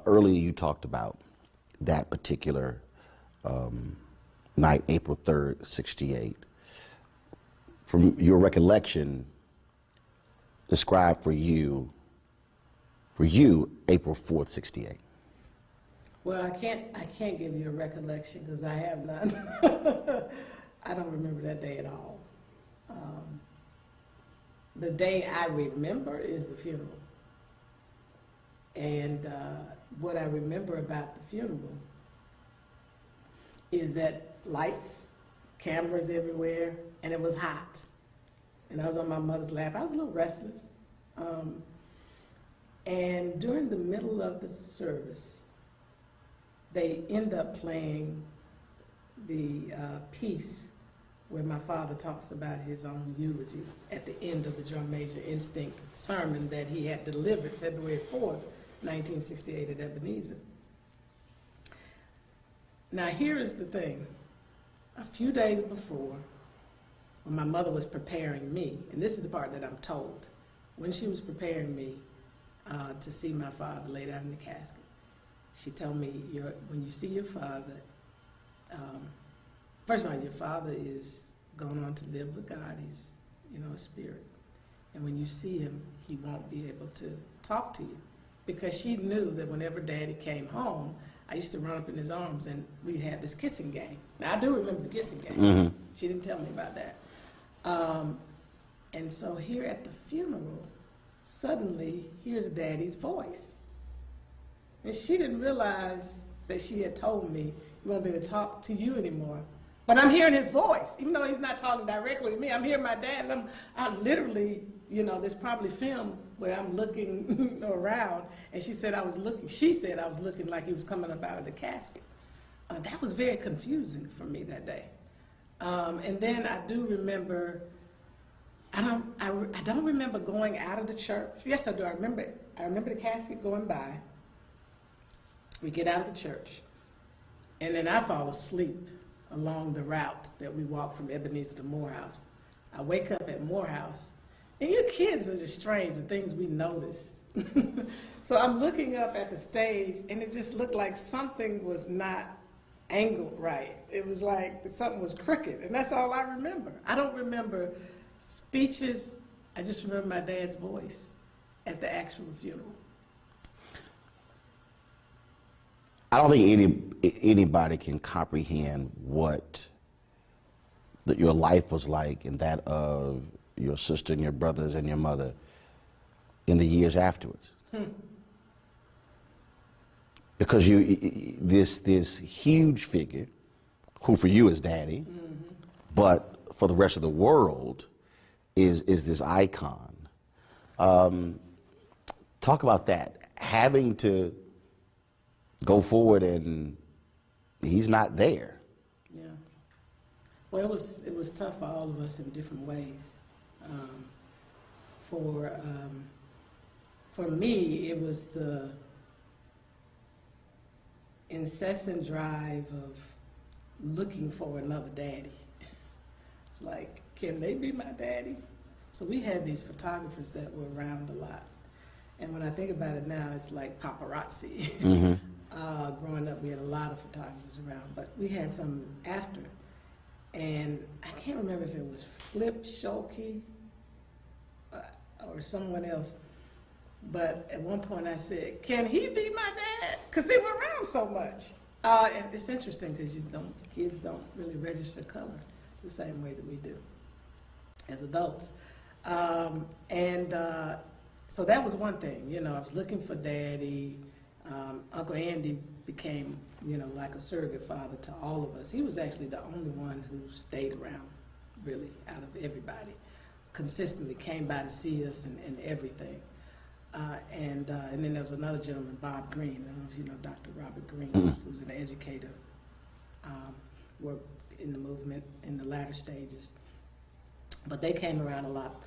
Earlier you talked about that particular night, April 3rd, 68. From your recollection, describe for you For you, April 4th, 68. Well, I can't give you a recollection because I have none. I don't remember that day at all. The day I remember is the funeral. And what I remember about the funeral is that lights, cameras everywhere, and it was hot. And I was on my mother's lap. I was a little restless. And during the middle of the service, they end up playing the piece where my father talks about his own eulogy at the end of the Drum Major Instinct sermon that he had delivered February 4th, 1968 at Ebenezer. Now here is the thing. A few days before, when my mother was preparing me, and this is the part that I'm told, when she was preparing me to see my father laid out in the casket, she told me, when you see your father, first of all, your father is going on to live with God. He's, a spirit. And when you see him, he won't be able to talk to you. Because she knew that whenever Daddy came home, I used to run up in his arms and we'd have this kissing game. Now, I do remember the kissing game. Mm-hmm. She didn't tell me about that. And so here at the funeral, suddenly, here's Daddy's voice. And she didn't realize that she had told me, he won't be able to talk to you anymore. But I'm hearing his voice, even though he's not talking directly to me. I'm hearing my dad, and I'm literally, there's probably film where I'm looking around, and she said I was looking like he was coming up out of the casket. That was very confusing for me that day. And then I do remember, I don't remember going out of the church. Yes, I do. I remember the casket going by. We get out of the church, and then I fall asleep along the route that we walk from Ebenezer to Morehouse. I wake up at Morehouse, and you kids are just strange, the things we notice. So I'm looking up at the stage, and it just looked like something was not angled right. It was like something was crooked, and that's all I remember. I don't remember speeches. I just remember my dad's voice at the actual funeral. I don't think anybody can comprehend what your life was like and that of your sister and your brothers and your mother in the years afterwards. Because this huge figure, who for you is Daddy, mm-hmm. but for the rest of the world is this icon. Talk about that, having to go forward and he's not there. Yeah. Well, it was tough for all of us in different ways. For me, it was the incessant drive of looking for another daddy. It's like, can they be my daddy? So we had these photographers that were around a lot. And when I think about it now, it's like paparazzi. Mm-hmm. Growing up, we had a lot of photographers around, but we had some after. And I can't remember if it was Flip Schulke or someone else. But at one point I said, can he be my dad? Because they were around so much. And it's interesting because kids don't really register color the same way that we do as adults. So that was one thing, I was looking for Daddy. Uncle Andy became, like a surrogate father to all of us. He was actually the only one who stayed around, really, out of everybody. Consistently came by to see us and everything. And then there was another gentleman, Bob Green. I don't know if you know Dr. Robert Green, mm-hmm. who's an educator, worked in the movement in the latter stages. But they came around a lot.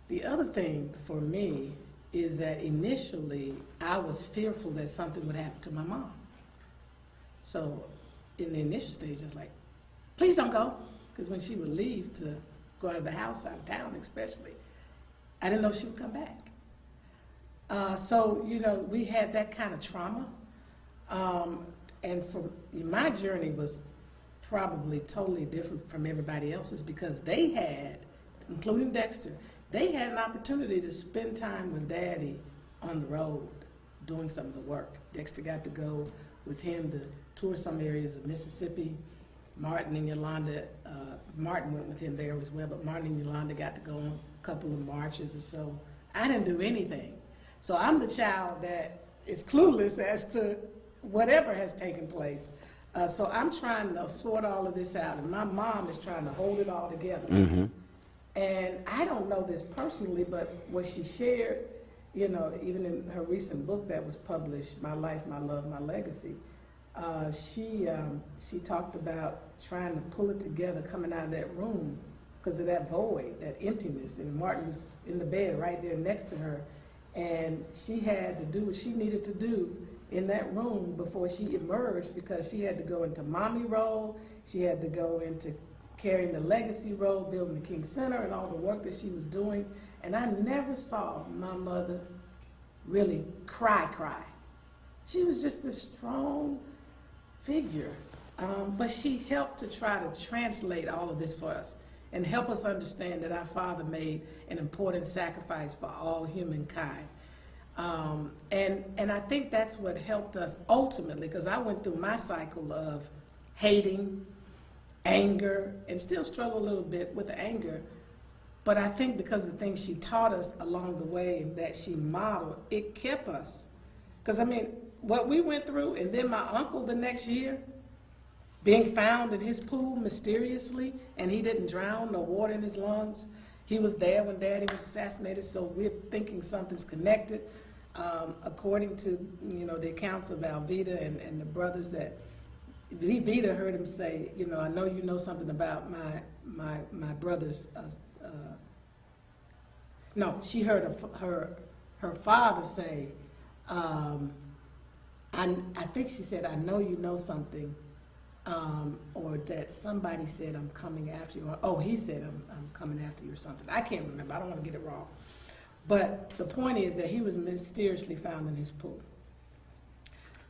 The other thing for me is that initially I was fearful that something would happen to my mom. So in the initial stage, I was like, please don't go. Because when she would leave to go out of the house, out of town especially, I didn't know she would come back. So, we had that kind of trauma. And my journey was probably totally different from everybody else's because they had, including Dexter, they had an opportunity to spend time with Daddy on the road doing some of the work. Dexter got to go with him to tour some areas of Mississippi. Martin and Yolanda, Martin went with him there as well, but Martin and Yolanda got to go on a couple of marches or so. I didn't do anything. So I'm the child that is clueless as to whatever has taken place. So I'm trying to sort all of this out, and my mom is trying to hold it all together. Mm-hmm. And I don't know this personally, but what she shared, you know, even in her recent book that was published, My Life, My Love, My Legacy, she talked about trying to pull it together coming out of that room because of that void, that emptiness. And Martin was in the bed right there next to her, and she had to do what she needed to do in that room before she emerged, because she had to go into mommy role, she had to go into carrying the legacy role, building the King Center and all the work that she was doing. And I never saw my mother really cry. She was just this strong figure, but she helped to try to translate all of this for us and help us understand that our Father made an important sacrifice for all humankind. And I think that's what helped us ultimately, because I went through my cycle of hating, anger, and still struggle a little bit with the anger. But I think because of the things she taught us along the way and that she modeled, it kept us. Because, I mean, what we went through, and then my uncle the next year, being found in his pool mysteriously, and he didn't drown, no water in his lungs. He was there when Daddy was assassinated, so we're thinking something's connected. According to, you know, the accounts of Alveda and the brothers, that Vita heard him say, you know, I know you know something about my brother's. No, she heard her father say, I think she said, I know you know something, or that somebody said, I'm coming after you. Or, oh, he said, I'm coming after you or something. I can't remember. I don't want to get it wrong. But the point is that he was mysteriously found in his pool.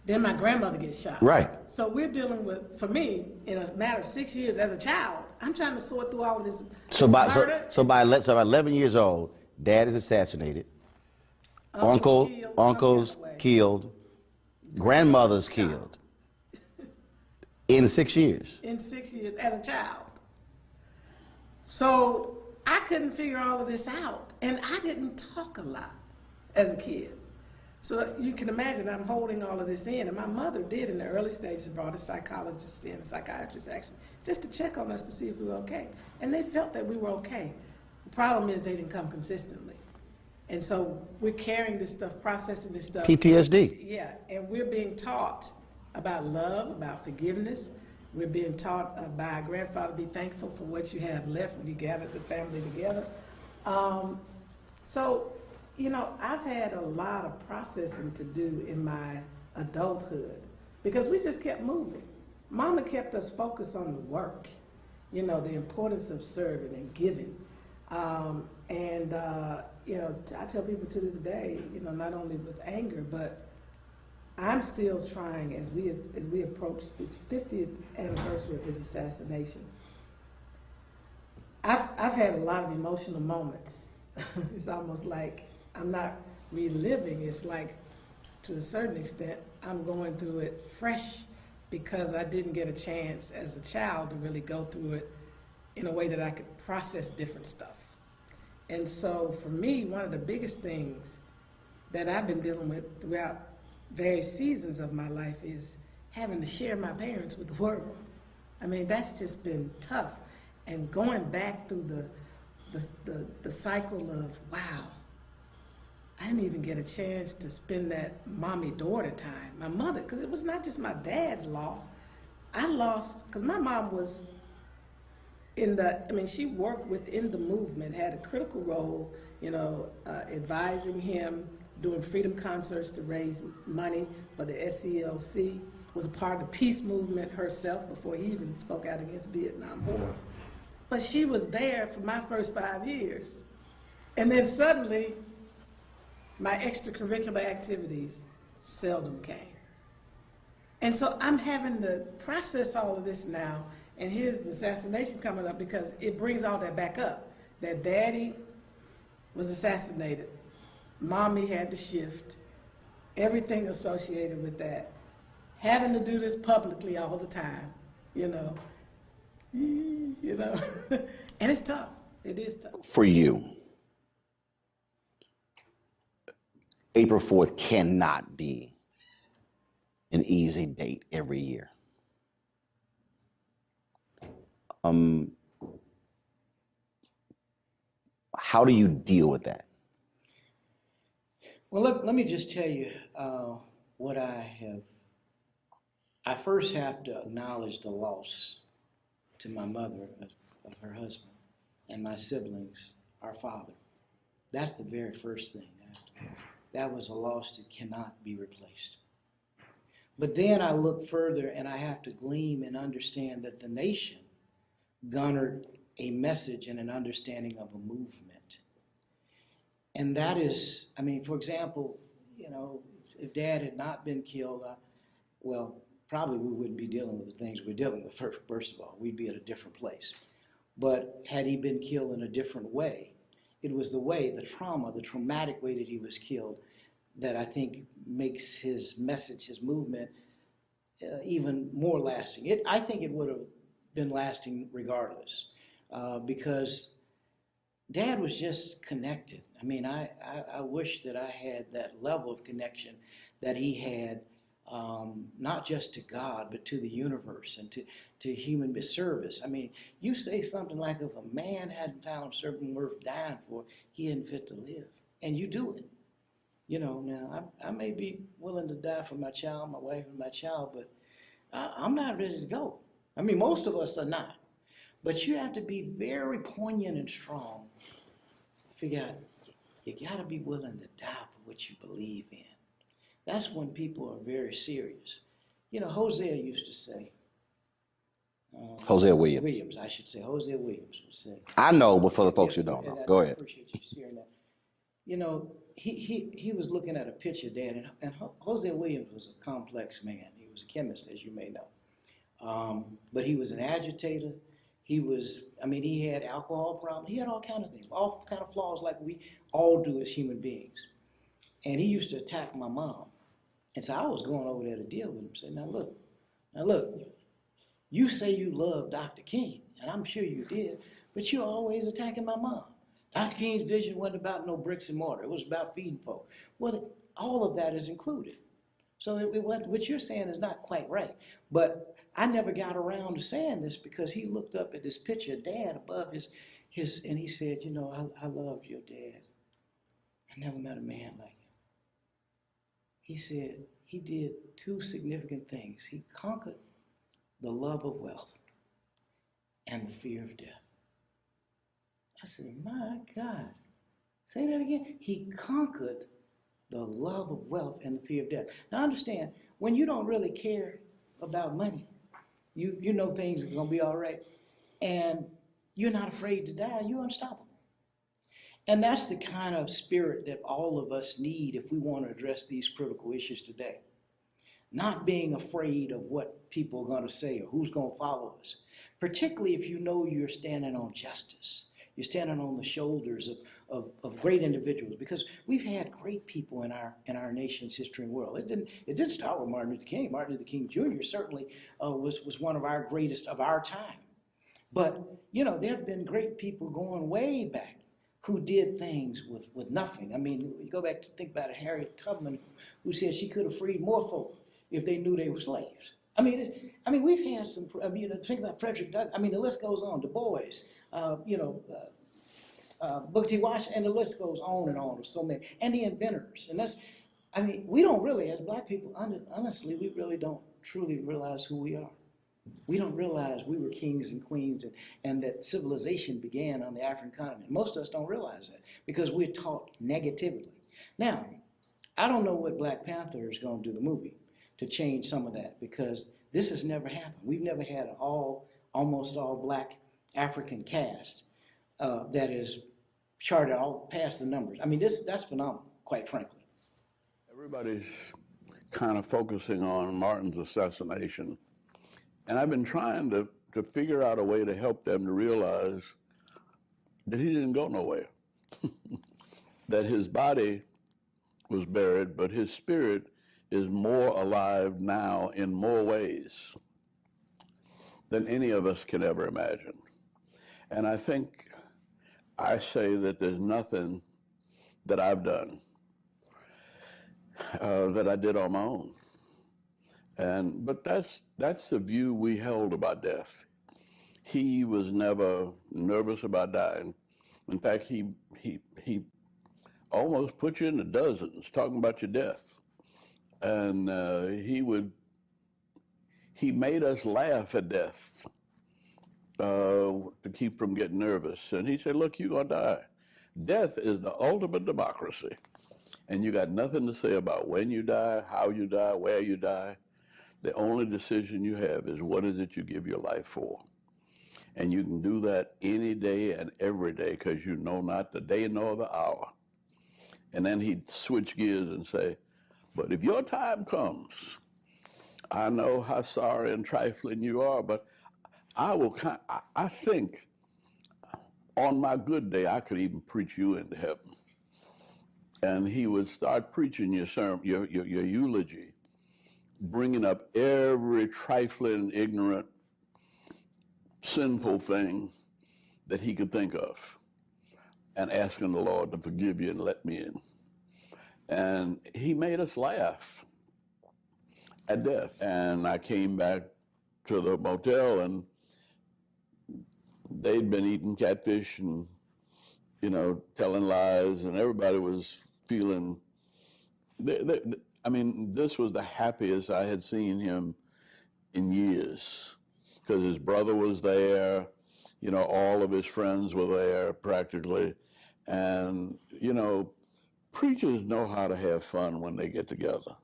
Then my grandmother gets shot. Right. So we're dealing with, for me, in a matter of 6 years as a child, I'm trying to sort through all of this. So by 11 years old, Dad is assassinated. Uncle's killed. Grandmother's killed. In 6 years. In 6 years as a child. So I couldn't figure all of this out, and I didn't talk a lot as a kid. So you can imagine I'm holding all of this in, and my mother did in the early stages brought a psychologist in, a psychiatrist actually, just to check on us to see if we were okay. And they felt that we were okay. The problem is they didn't come consistently. And so we're carrying this stuff, processing this stuff. PTSD. Yeah, and we're being taught about love, about forgiveness. We're being taught by our grandfather, be thankful for what you have left when you gather the family together. So, you know, I've had a lot of processing to do in my adulthood because we just kept moving. Mama kept us focused on the work, you know, the importance of serving and giving. You know, I tell people to this day, you know, not only with anger, but I'm still trying as we approach this 50th anniversary of his assassination. I've had a lot of emotional moments. It's almost like I'm not reliving. It's like, to a certain extent, I'm going through it fresh because I didn't get a chance as a child to really go through it in a way that I could process different stuff. And so for me, one of the biggest things that I've been dealing with throughout various seasons of my life is having to share my parents with the world. I mean, that's just been tough. And going back through the cycle of, wow, I didn't even get a chance to spend that mommy-daughter time. My mother, because it was not just my dad's loss. I lost, because my mom was she worked within the movement, had a critical role, you know, advising him, doing freedom concerts to raise money for the SCLC, was a part of the peace movement herself before he even spoke out against Vietnam War. But she was there for my first 5 years. And then suddenly, my extracurricular activities seldom came. And so I'm having to process all of this now, and here's the assassination coming up because it brings all that back up. That Daddy was assassinated. Mommy had to shift. everything associated with that. Having to do this publicly all the time, you know, you know, and it's tough. It is tough. For you, April 4th cannot be an easy date every year. How do you deal with that? Well, let me just tell you what I have. I first have to acknowledge the loss to my mother of her husband and my siblings, our father. That's the very first thing. That was a loss that cannot be replaced. But then I look further and I have to glean and understand that the nation garnered a message and an understanding of a movement. And that is, I mean, for example, you know, if Dad had not been killed, well, probably we wouldn't be dealing with the things we're dealing with, first of all. We'd be at a different place. But had he been killed in a different way, it was the way, the trauma, the traumatic way that he was killed that I think makes his message, his movement, even more lasting. I think it would have been lasting regardless, because Dad was just connected. I mean, I wish that I had that level of connection that he had, not just to God, but to the universe and to human service. I mean, you say something like, if a man hadn't found something worth dying for, he isn't fit to live. And you do it. You know, now, I may be willing to die for my child, my wife and my child, but I'm not ready to go. I mean, most of us are not. But you have to be very poignant and strong. Figure out, you got to be willing to die for what you believe in. That's when people are very serious. You know, Hosea used to say. Hosea Williams. Williams, I should say. Hosea Williams would say. I know, but for the folks Yes, who don't know, I go ahead. appreciate you sharing that. You know, he was looking at a picture, Dad, and Hosea Williams was a complex man. He was a chemist, as you may know. But he was an agitator. He was, I mean, he had alcohol problems. He had all kinds of things, all kind of flaws like we all do as human beings. And he used to attack my mom. And so I was going over there to deal with him. Say, now look, you say you love Dr. King, and I'm sure you did, but you're always attacking my mom. Dr. King's vision wasn't about no bricks and mortar. It was about feeding folk. Well, all of that is included. So what you're saying is not quite right. But I never got around to saying this because he looked up at this picture of Dad above his and he said, you know, I love your dad. I never met a man like him. He said he did two significant things. He conquered the love of wealth and the fear of death. I said, my God. Say that again. He conquered the love of wealth and the fear of death. Now understand, when you don't really care about money, you know things are going to be all right, and you're not afraid to die, you're unstoppable. And that's the kind of spirit that all of us need if we want to address these critical issues today. Not being afraid of what people are going to say or who's going to follow us, particularly if you know you're standing on justice. You're standing on the shoulders of great individuals, because we've had great people in our nation's history and world. It didn't start with Martin Luther King. Martin Luther King Jr. certainly was one of our greatest of our time. But you know, there have been great people going way back who did things with nothing. I mean, you go back to think about it, Harriet Tubman, who said she could have freed more folk if they knew they were slaves. I mean, we've had some. I mean, think about Frederick Douglass. I mean, the list goes on. Du Bois, Booker T. Washington, and the list goes on and on. Of so many, and the inventors. And that's. I mean, we don't really, as Black people, honestly, we really don't truly realize who we are. We don't realize we were kings and queens, and that civilization began on the African continent. Most of us don't realize that because we're taught negatively. Now, I don't know what Black Panther is going to do, the movie, to change some of that, because this has never happened. We've never had an almost all Black African cast that is charted all past the numbers. I mean, that's phenomenal, quite frankly. Everybody's kind of focusing on Martin's assassination, and I've been trying to figure out a way to help them to realize that he didn't go nowhere, that his body was buried, but his spirit is more alive now in more ways than any of us can ever imagine. And I think I say that there's nothing that I've done that I did on my own. But that's the view we held about death. He was never nervous about dying. In fact, he almost put you in the dozens talking about your death. And he made us laugh at death to keep from getting nervous. And he said, look, you're gonna die. Death is the ultimate democracy. And you got nothing to say about when you die, how you die, where you die. The only decision you have is what is it you give your life for. And you can do that any day and every day because you know not the day nor the hour. And then he'd switch gears and say, but if your time comes, I know how sorry and trifling you are, but I think on my good day, I could even preach you into heaven. And he would start preaching your sermon, your eulogy, bringing up every trifling, ignorant, sinful thing that he could think of and asking the Lord to forgive you and let me in. And he made us laugh at death. And I came back to the motel and they'd been eating catfish and, telling lies, and everybody was feeling, I mean, this was the happiest I had seen him in years because his brother was there, all of his friends were there practically. And, preachers know how to have fun when they get together.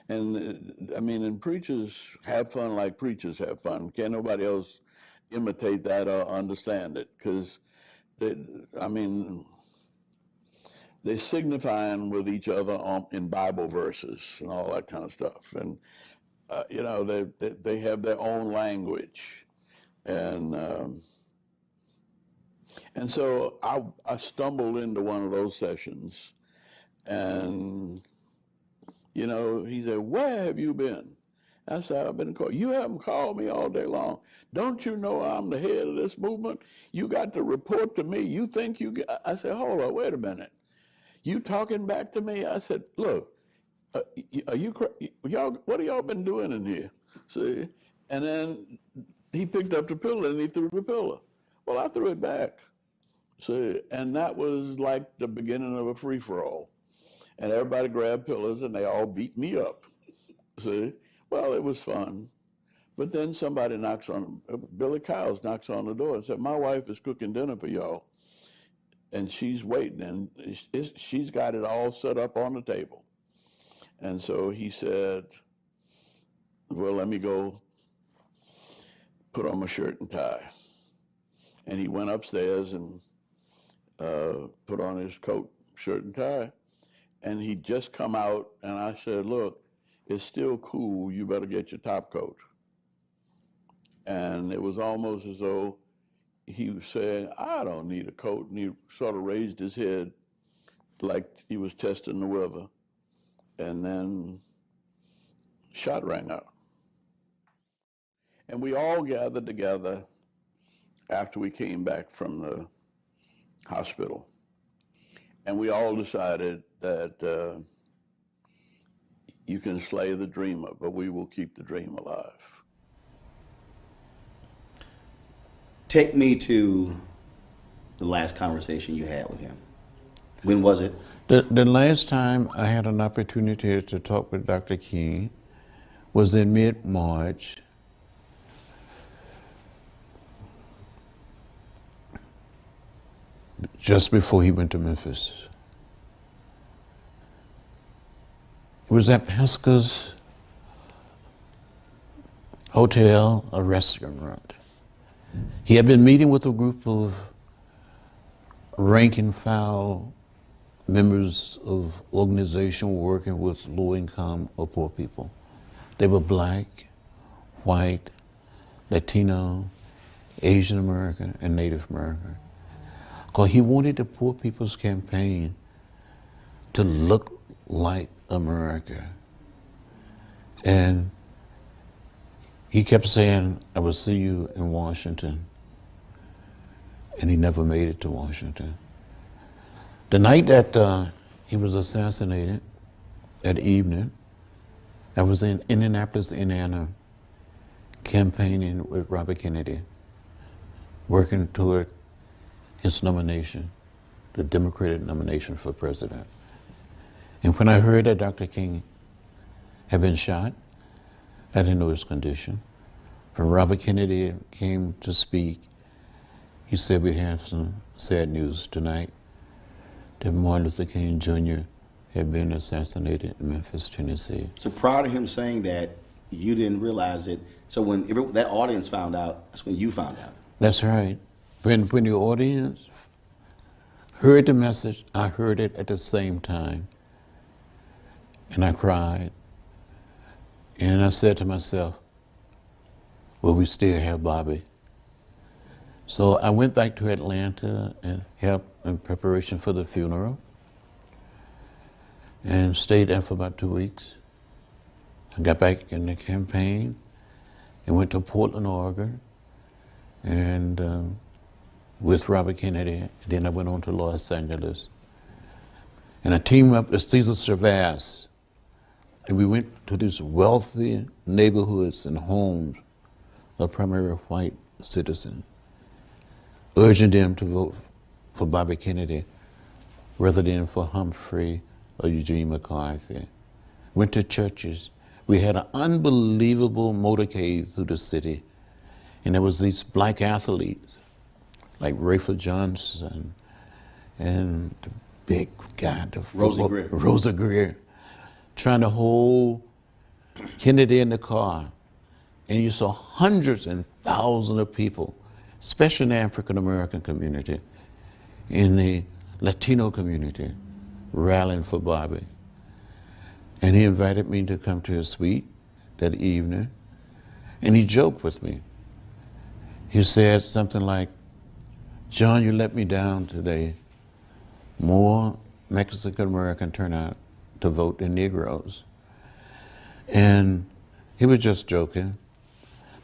And and preachers have fun like preachers have fun. Can't nobody else imitate that or understand it because, they're signifying with each other in Bible verses and all that kind of stuff. And, they have their own language. And so I stumbled into one of those sessions and, he said, where have you been? I said, I've been called. You haven't called me all day long. Don't you know I'm the head of this movement? You got to report to me. You think you get, I said, hold on, wait a minute. You talking back to me? I said, look, are you, y'all, what have y'all been doing in here? See? And then he picked up the pillow and he threw the pillow. Well, I threw it back. See? And that was like the beginning of a free-for-all. And everybody grabbed pillows and they all beat me up. See? Well, it was fun. But then somebody Billy Kyles knocks on the door and said, my wife is cooking dinner for y'all. And she's waiting, and she's got it all set up on the table. And so he said, well, let me go put on my shirt and tie. And he went upstairs and put on his coat, shirt, and tie. And he'd just come out, and I said, look, it's still cool. You better get your top coat. And it was almost as though he was saying, I don't need a coat. And he sort of raised his head like he was testing the weather. And then shot rang out. And we all gathered together after we came back from the hospital. And we all decided that you can slay the dreamer, but we will keep the dream alive. Take me to the last conversation you had with him. When was it? The last time I had an opportunity to talk with Dr. King was in mid-March. Just before he went to Memphis. It was at Pesca's hotel, a restaurant. He had been meeting with a group of rank and file members of organization working with low-income or poor people. They were black, white, Latino, Asian American, and Native American. Because he wanted the Poor People's Campaign to look like America. And he kept saying, I will see you in Washington. And he never made it to Washington. The night that he was assassinated, that evening, I was in Indianapolis, Indiana, campaigning with Robert Kennedy, working toward his nomination, the Democratic nomination for president. And when I heard that Dr. King had been shot, I didn't know his condition. When Robert Kennedy came to speak, he said, we have some sad news tonight, that Martin Luther King Jr. had been assassinated in Memphis, Tennessee. So prior to him saying that, you didn't realize it. So when that audience found out, that's when you found out. That's right. When the audience heard the message, I heard it at the same time. And I cried. And I said to myself, will we still have Bobby? So I went back to Atlanta and helped in preparation for the funeral and stayed there for about 2 weeks. I got back in the campaign and went to Portland, Oregon, and with Robert Kennedy. And then I went on to Los Angeles. And I teamed up with Cesar Chavez, and we went to these wealthy neighborhoods and homes of primarily white citizens, urging them to vote for Bobby Kennedy rather than for Humphrey or Eugene McCarthy. Went to churches. We had an unbelievable motorcade through the city, and there was these black athletes like Rayford Johnson and the big guy, Rosa Greer, trying to hold Kennedy in the car. And you saw hundreds and thousands of people, especially in the African American community, in the Latino community, rallying for Bobby. And he invited me to come to his suite that evening, and he joked with me. He said something like, John, you let me down today. More Mexican American turn out to vote than Negroes. And he was just joking.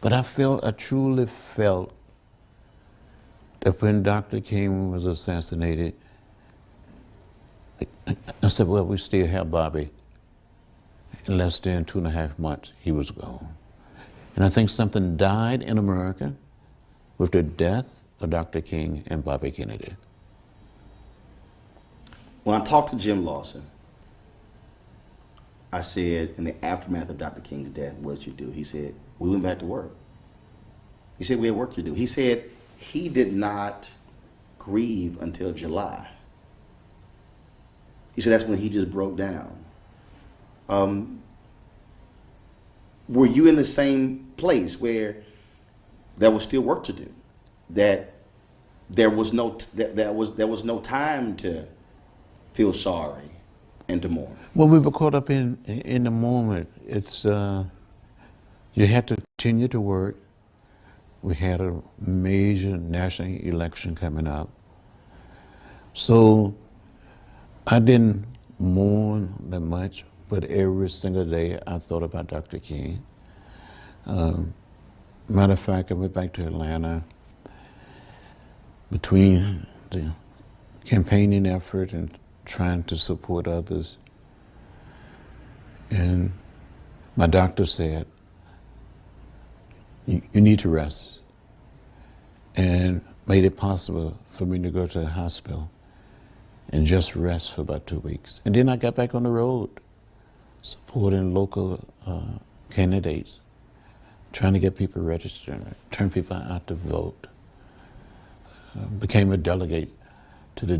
But I truly felt that when Dr. King was assassinated, I said, well, we still have Bobby. In less than 2.5 months, he was gone. And I think something died in America with the death of Dr. King and Bobby Kennedy. When I talked to Jim Lawson, I said, in the aftermath of Dr. King's death, what did you do? He said, we went back to work. He said, we had work to do. He said he did not grieve until July. He said that's when he just broke down. Were you in the same place where there was still work to do? That there was no time to feel sorry and to mourn? Well, we were caught up in the moment. It's you had to continue to work. We had a major national election coming up, so I didn't mourn that much. But every single day I thought about Dr. King. Matter of fact, I went back to Atlanta between the campaigning effort and trying to support others. And my doctor said, you need to rest. And made it possible for me to go to the hospital and just rest for about 2 weeks. And then I got back on the road, supporting local candidates, trying to get people registered, turn people out to vote. Became a delegate to the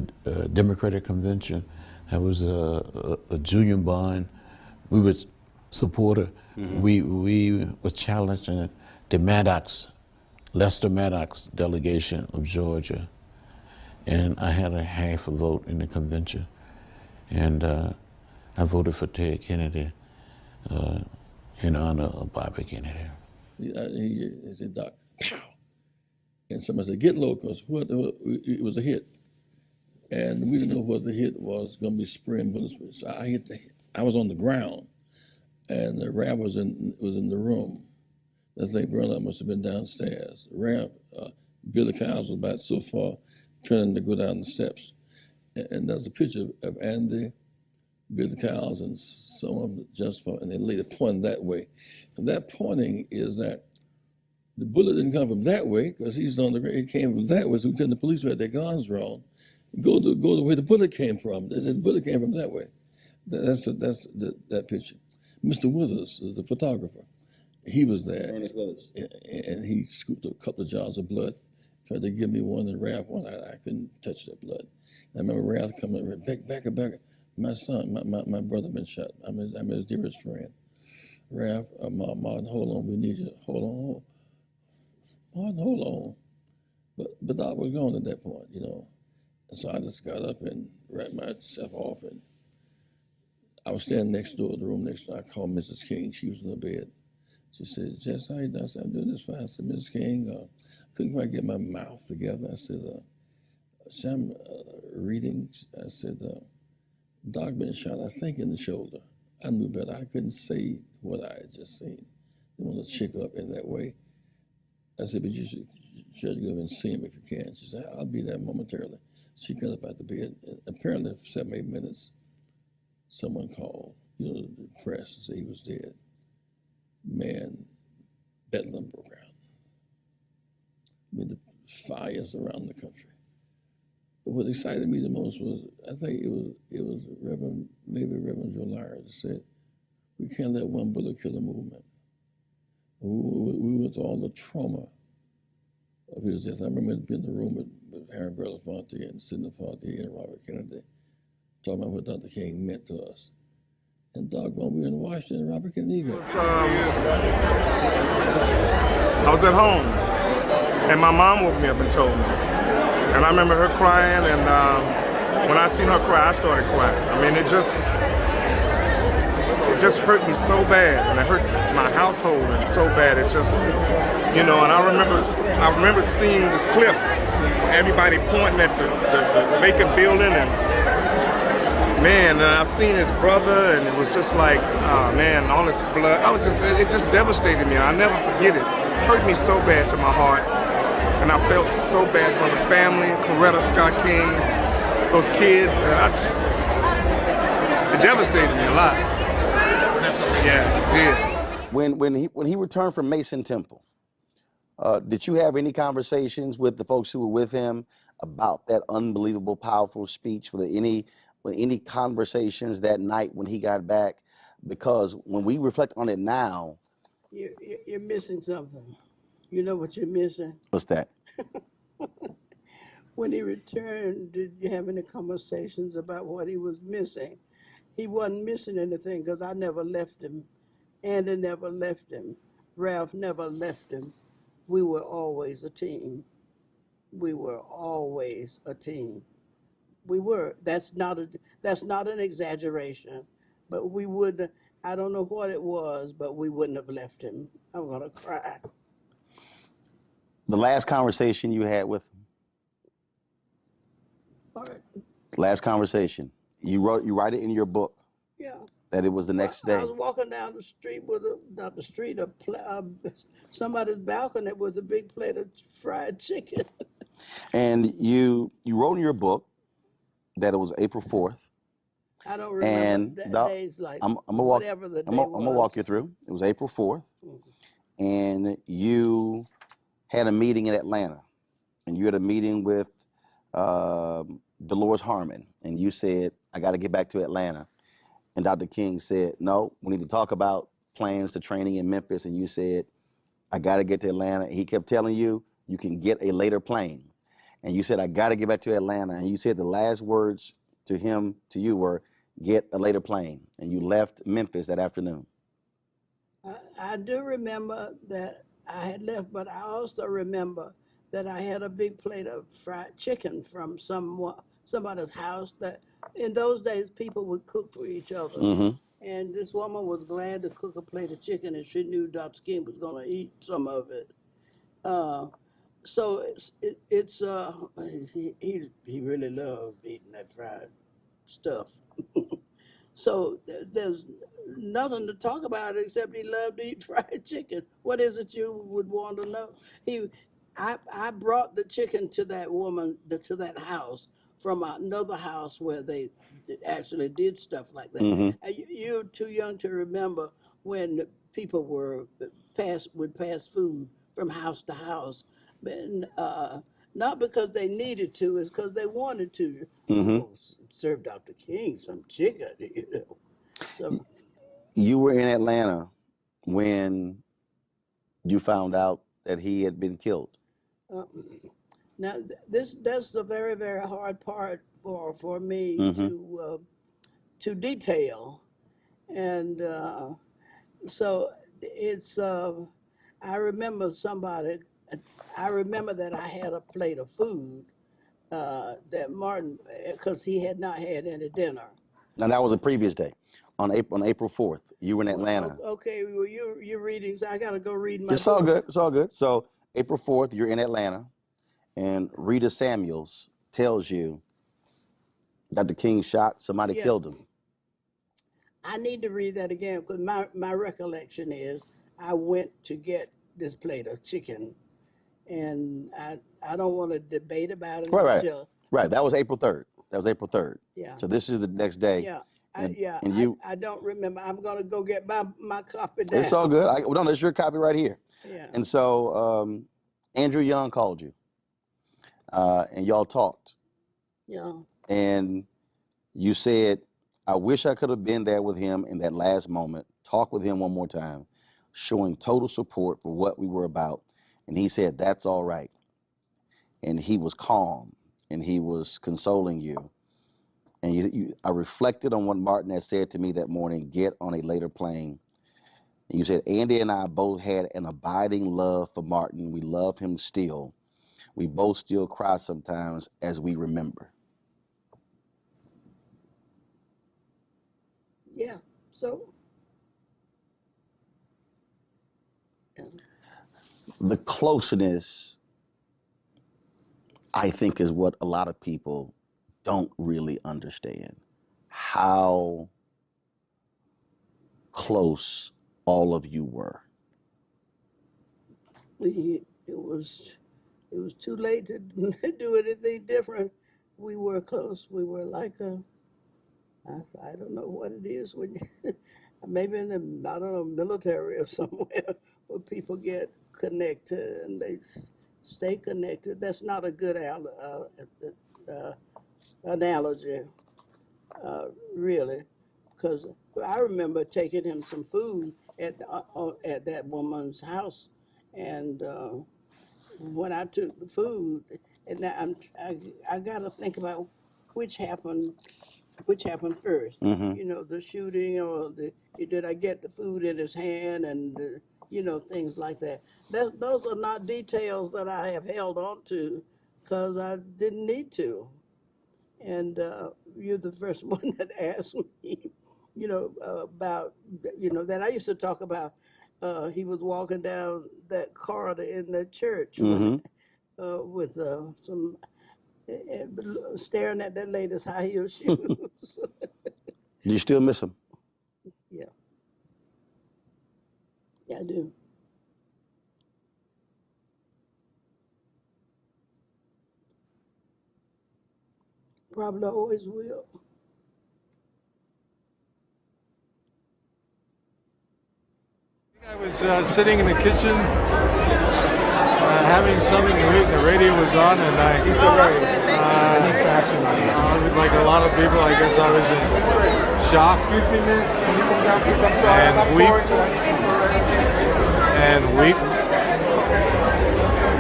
Democratic Convention. I was a junior bond. We were supporter. Mm-hmm. We were challenging the Lester Maddox delegation of Georgia. And I had a half a vote in the convention. And I voted for Ted Kennedy in honor of Bobby Kennedy. He said, Doc, pow. And somebody said, get low, because it was a hit. and we didn't know what the hit was going to be spraying bullets. So I was on the ground, and the Rav was in the room. I think Roland must have been downstairs. Rav, Billy Cowles was about so far, turning to go down the steps, and there's a picture of Andy, Billy Cowles, and some of them just and they later pointing that way. And that pointing is that the bullet didn't come from that way because he's on the ground. It came from that way. So the police who had their guns drawn. Go the way the bullet came from. The bullet came from that way. That's that picture. Mr. Withers, the photographer, he was there. And he scooped a couple of jars of blood, tried to give me one and Ralph one. I couldn't touch that blood. I remember Ralph coming back. My son, my brother been shot. I'm his dearest friend. Ralph, Martin, hold on, we need you. Hold on. Martin, hold on. But Doc was gone at that point, you know. And so I just got up and wrapped myself off, and I was standing next door, the room next door. I called Mrs. King. She was in the bed. She said, Jess, how you doing? I said, I'm doing this fine. I said, Mrs. King, couldn't quite get my mouth together. I said, I'm reading. I said, Doc been shot, I think, in the shoulder. I knew better. I couldn't say what I had just seen. Didn't want to chick up in that way. I said, but you should try to go and see him if you can. She said, I'll be there momentarily. She got up out the bed. And apparently, for 7 or 8 minutes, someone called, the press, and said he was dead. Man, bedlam broke out. I mean, the fires around the country. But what excited me the most was, I think it was Reverend Joe Lyre that said, we can't let one bullet kill a movement. We went through all the trauma of his death. I remember being in the room with Harry Belafonte and Sidney Poitier and Robert Kennedy, talking about what Dr. King meant to us. And doggone, we were in Washington, and Robert Kennedy got I was at home, and my mom woke me up and told me. And I remember her crying, and when I seen her cry, I started crying. I mean, it just hurt me so bad, and it hurt my household and so bad. It's just, and I remember seeing the clip, everybody pointing at the vacant building, and man, and I seen his brother, and it was just like, man, all this blood. It just devastated me. I'll never forget it. It hurt me so bad to my heart, and I felt so bad for the family, Coretta Scott King, those kids, and it devastated me a lot. Yeah, it did. When he returned from Mason Temple, did you have any conversations with the folks who were with him about that unbelievable, powerful speech? Were there any conversations that night when he got back? Because when we reflect on it now, you're missing something. You know what you're missing? What's that? When he returned, did you have any conversations about what he was missing? He wasn't missing anything because I never left him. Andy never left him. Ralph never left him. We were always a team. We were always a team. We were. That's not an exaggeration. But we would. I don't know what it was, but we wouldn't have left him. I'm gonna cry. The last conversation you had with him. All right. Last conversation. You write it in your book. Yeah. That it was the next day. I was walking down the street with somebody's balcony with a big plate of fried chicken. And you wrote in your book that it was April 4th. I don't remember days like whatever the day was. I'm gonna walk you through. It was April 4th, and you had a meeting in Atlanta, and you had a meeting with Dolores Harmon, and you said, I got to get back to Atlanta. And Dr. King said, no, we need to talk about plans to training in Memphis. And you said, I got to get to Atlanta. He kept telling you, you can get a later plane. And you said, I got to get back to Atlanta. And you said the last words to you were, get a later plane. And you left Memphis that afternoon. I do remember that I had left, but I also remember that I had a big plate of fried chicken from somebody's house. That in those days, people would cook for each other. Mm-hmm. And this woman was glad to cook a plate of chicken, and she knew Dr. King was going to eat some of it. So he really loved eating that fried stuff. So there's nothing to talk about except he loved to eat fried chicken. What is it you would want to know? He, I brought the chicken to that woman, to that house from another house where they actually did stuff like that. Mm-hmm. You're too young to remember when people would pass food from house to house, but, not because they needed to, it's because they wanted to. Mm-hmm. Oh, serve Dr. King some chicken, you know. So You were in Atlanta when you found out that he had been killed. uh, now that's the very very hard part for me Mm-hmm. to detail, and so it's I remember somebody. I remember that I had a plate of food that Martin, because he had not had any dinner. Now that was a previous day, on April 4th. You were in Atlanta. Okay, well you're reading. So I got to go read my It's all book. good. It's all good. So April 4th, you're in Atlanta, and Rita Samuels tells you that the King shot, somebody Yeah, killed him. I need to read that again because my recollection is I went to get this plate of chicken, and I don't want to debate about it Right, right, until right. That was April 3rd. That was April 3rd. yeah. So this is the next day, Yeah, and you. I don't remember. I'm gonna go get my copy It's all down. good. Well, no, there's your copy right here. Yeah, And so Andrew Young called you, and y'all talked, yeah, and you said, "I wish I could have been there with him in that last moment. Talk with him one more time, showing total support for what we were about." And he said, "That's all right." And he was calm, and he was consoling you. And I reflected on what Martin had said to me that morning, "Get on a later plane." And you said, "Andy and I both had an abiding love for Martin. We love him still. We both still cry sometimes as we remember." yeah. So yeah. The closeness, I think, is what a lot of people don't really understand. How close all of you were. It was too late to do anything different. We were close. We were like I don't know what it is when you, maybe in the I don't know military or somewhere where people get connected and they stay connected. That's not a good analogy, really, because I remember taking him some food at that woman's house, and when I took the food, and now I got to think about which happened which happened first. Mm-hmm. You know, the shooting or did I get the food in his hand and you know things like that. Those are not details that I have held on to because I didn't need to. And you're the first one that asked me, you know, about you know that I used to talk about. He was walking down that corridor in the church when, Mm-hmm. with some staring at that lady's high heel shoes. Do you still miss him? Yeah, yeah, I do. Probably always will. I was sitting in the kitchen having something to eat, and the radio was on, and like a lot of people, I guess I was in shock. Excuse me, miss. Can you move down, please? I'm sorry. And wept.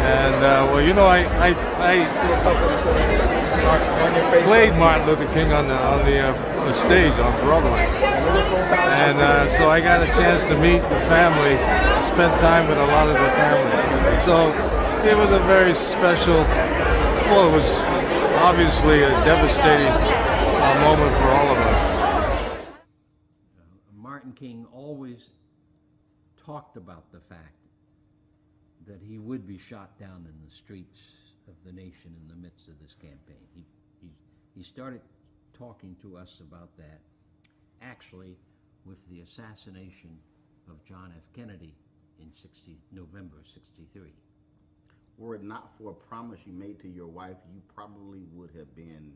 And well, you know, I played Martin Luther King on the stage on Broadway, and so I got a chance to meet the family, spend time with a lot of the family. So it was a very special. Well, it was obviously a devastating moment for all of us. Martin King always talked about the fact that he would be shot down in the streets of the nation in the midst of this campaign. He started talking to us about that actually with the assassination of John F. Kennedy in November 63. Were it not for a promise you made to your wife, you probably would have been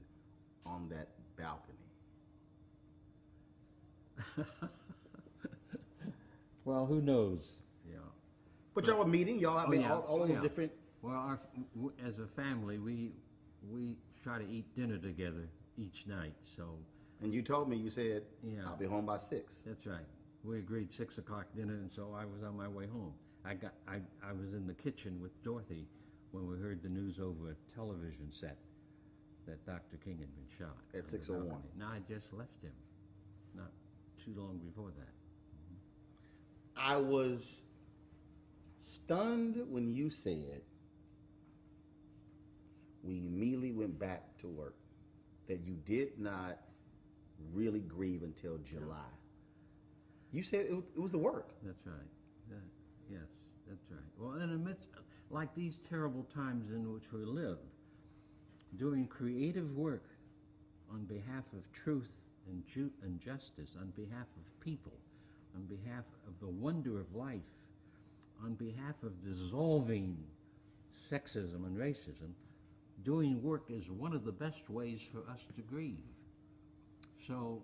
on that balcony. Well, who knows? Yeah. But y'all were meeting, y'all, I mean, all of those different. Well, as a family, we try to eat dinner together each night, so. And you told me, you said, Yeah. I'll be home by 6. That's right. We agreed 6 o'clock dinner, and so I was on my way home. I was in the kitchen with Dorothy when we heard the news over a television set that Dr. King had been shot. At 6:01. Now I just left him, not too long before that. I was stunned when you said we immediately went back to work, that you did not really grieve until July. You said it was the work. That's right. Yes, that's right. Well, in the midst, like these terrible times in which we live, doing creative work on behalf of truth and justice, on behalf of people, on behalf of the wonder of life, on behalf of dissolving sexism and racism, doing work is one of the best ways for us to grieve. So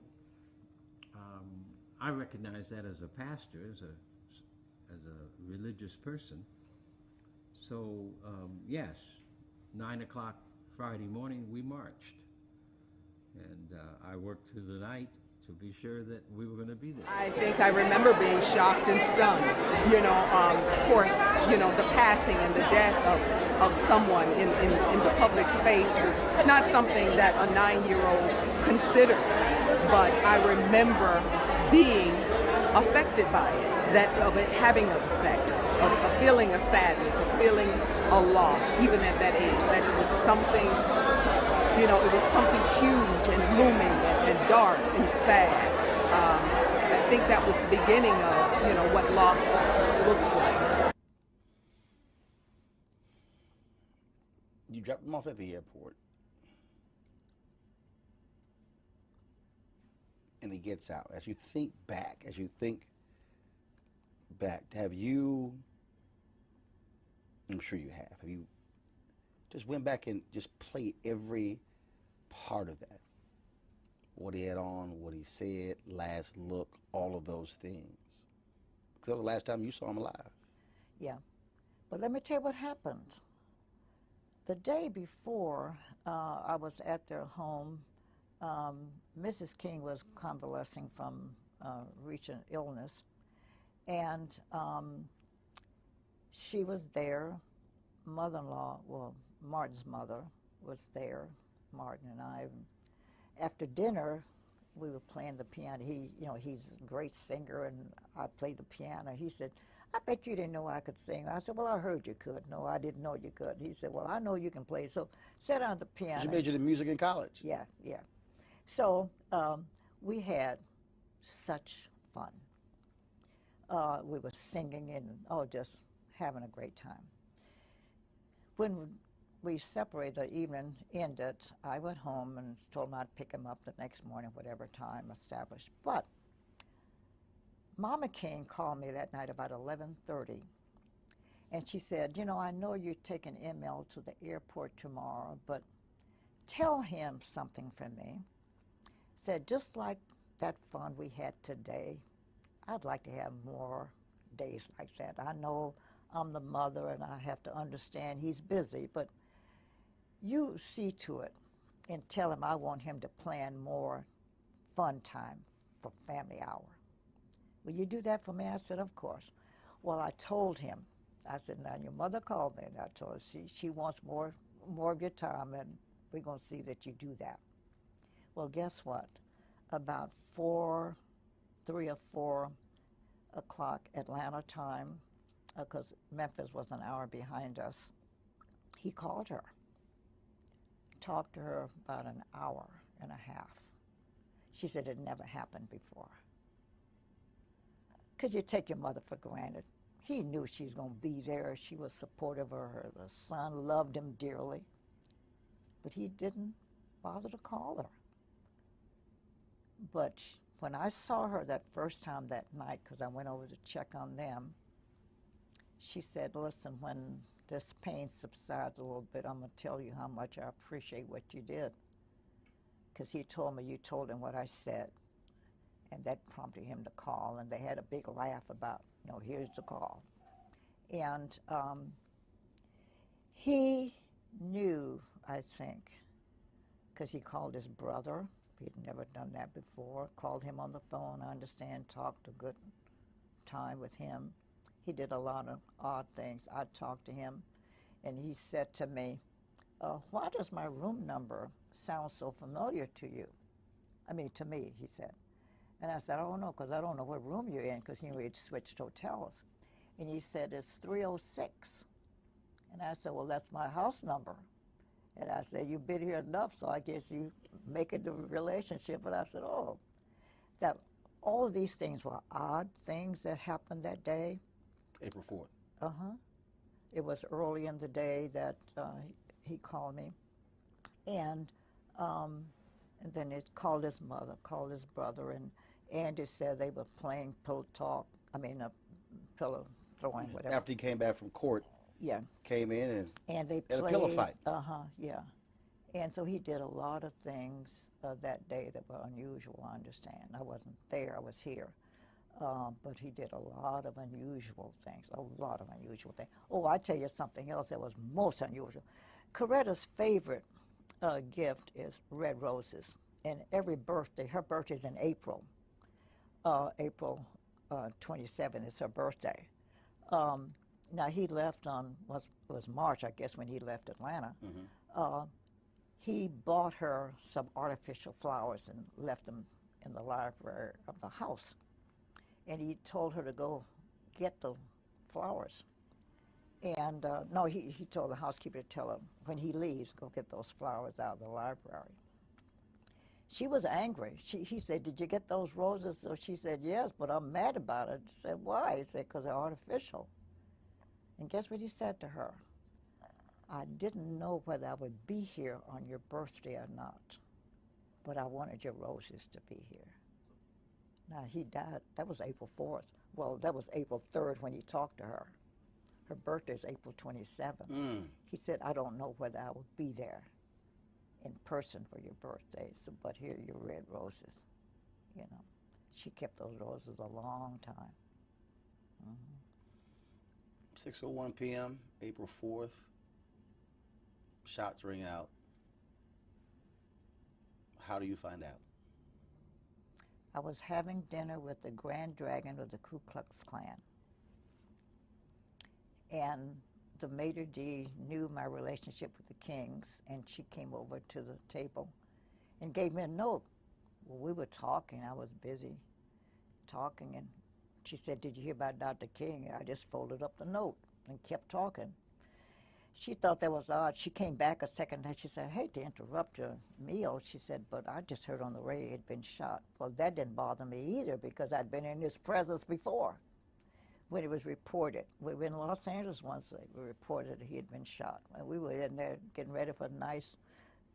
I recognize that as a pastor, as a religious person. So yes, 9 o'clock Friday morning we marched, and I worked through the night to be sure that we were going to be there. I think I remember being shocked and stunned. You know, of course, you know, the passing and the death of someone in the public space was not something that a 9-year-old considers, but I remember being affected by it, that of it having an effect, of feeling a sadness, of feeling a loss, even at that age, that it was something, you know, it was something huge and looming and dark and sad. I think that was the beginning of, you know, what loss looks like. You dropped him off at the airport, and he gets out. As you think back, have you, I'm sure you have you just went back and just played every part of that? What he had on, what he said, last look, all of those things. Because that was the last time you saw him alive. Yeah. But let me tell you what happened. The day before I was at their home, Mrs. King was convalescing from recent illness, and she was there. Mother-in-law, well, Martin's mother was there, Martin and I. After dinner, we were playing the piano. He, you know, he's a great singer, and I played the piano. He said, "I bet you didn't know I could sing." I said, "Well, I heard you could." "No, I didn't know you could." He said, "Well, I know you can play." So sat on the piano. You majored in music in college. Yeah, yeah. So we had such fun. We were singing and just having a great time. When we separated, the evening ended, I went home and told him I'd pick him up the next morning, whatever time established. But Mama King called me that night about 11:30, and she said, "You know, I know you're taking ML to the airport tomorrow, but tell him something for me." Said, "Just like that fun we had today, I'd like to have more days like that. I know I'm the mother and I have to understand he's busy, but you see to it and tell him I want him to plan more fun time for family hour. Will you do that for me?" I said, "Of course." Well, I told him, I said, "Now your mother called me," and I told her she wants more of your time, and we're going to see that you do that. Well, guess what? About 3 or 4 o'clock Atlanta time, because Memphis was an hour behind us, he called her. Talked to her about an hour and a half. She said it never happened before. Could you take your mother for granted? he knew she was going to be there. She was supportive of her. The son loved him dearly. But he didn't bother to call her. But when I saw her that first time that night, because I went over to check on them, she said, listen, when this pain subsides a little bit, I'm going to tell you how much I appreciate what you did. Because he told me you told him what I said. And that prompted him to call. And they had a big laugh about, you know, here's the call. And he knew, I think, because he called his brother. He'd never done that before. Called him on the phone, I understand, talked a good time with him. He did a lot of odd things. I talked to him, and he said to me, why does my room number sound so familiar to you? I mean, to me, he said. And I said, I don't know, because I don't know what room you're in, because, you know, we'd switched hotels. And he said, it's 306. And I said, well, that's my house number. And I said, you've been here enough, so I guess you make it the relationship. And I said, oh, that all of these things were odd things that happened that day. April 4th. Uh-huh. It was early in the day that he called me. And then it called his mother, called his brother, and Andy said they were playing pillow talk, pillow throwing, whatever. After he came back from court, yeah, came in and they had played, a pillow fight. Yeah. And so he did a lot of things that day that were unusual, I understand. I wasn't there, I was here. But he did a lot of unusual things, Oh, I tell you something else that was most unusual. Coretta's favorite gift is red roses. And every birthday, her birthday's in April. April 27th is her birthday. Now he left on, it was March, I guess, when he left Atlanta. Mm-hmm. He bought her some artificial flowers and left them in the library of the house. And he told her to go get the flowers. And no, he told the housekeeper to tell him, when he leaves, go get those flowers out of the library. She was angry. He said, did you get those roses? So she said, yes, but I'm mad about it. He said, why? He said, because they're artificial. And guess what he said to her? I didn't know whether I would be here on your birthday or not, but I wanted your roses to be here. Now, he died. That was April 4th. Well, that was April 3rd when he talked to her. Her birthday is April 27th. Mm. He said, I don't know whether I would be there in person for your birthday, so, but here are your red roses. You know, she kept those roses a long time. Mm-hmm. 6:01 p.m., April 4th. Shots ring out. How do you find out? I was having dinner with the Grand Dragon of the Ku Klux Klan. And the maitre d' knew my relationship with the Kings, and she came over to the table and gave me a note. Well, we were talking. I was busy talking, and she said, did you hear about Dr. King? I just folded up the note and kept talking. She thought that was odd. She came back a second time. She said, I hate to interrupt your meal. She said, but I just heard on the radio he had been shot. Well, that didn't bother me either, because I'd been in his presence before when it was reported. We were in Los Angeles once. They reported that he had been shot. And we were in there getting ready for a nice,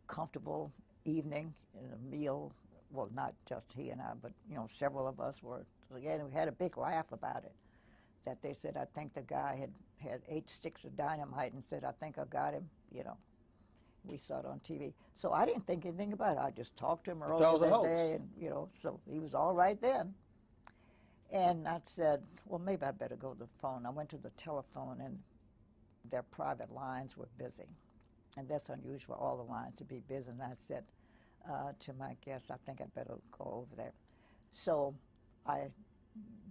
comfortable evening and a meal. Well, not just he and I, but, you know, several of us were together. We had a big laugh about it, that they said, I think the guy had 8 sticks of dynamite and said, I think I got him, you know. We saw it on TV. So I didn't think anything about it. I just talked to him earlier that day, and, you know, so he was all right then. And I said, well, maybe I'd better go to the phone. I went to the telephone, and their private lines were busy. And that's unusual, all the lines to be busy. And I said to my guest, I think I'd better go over there. So I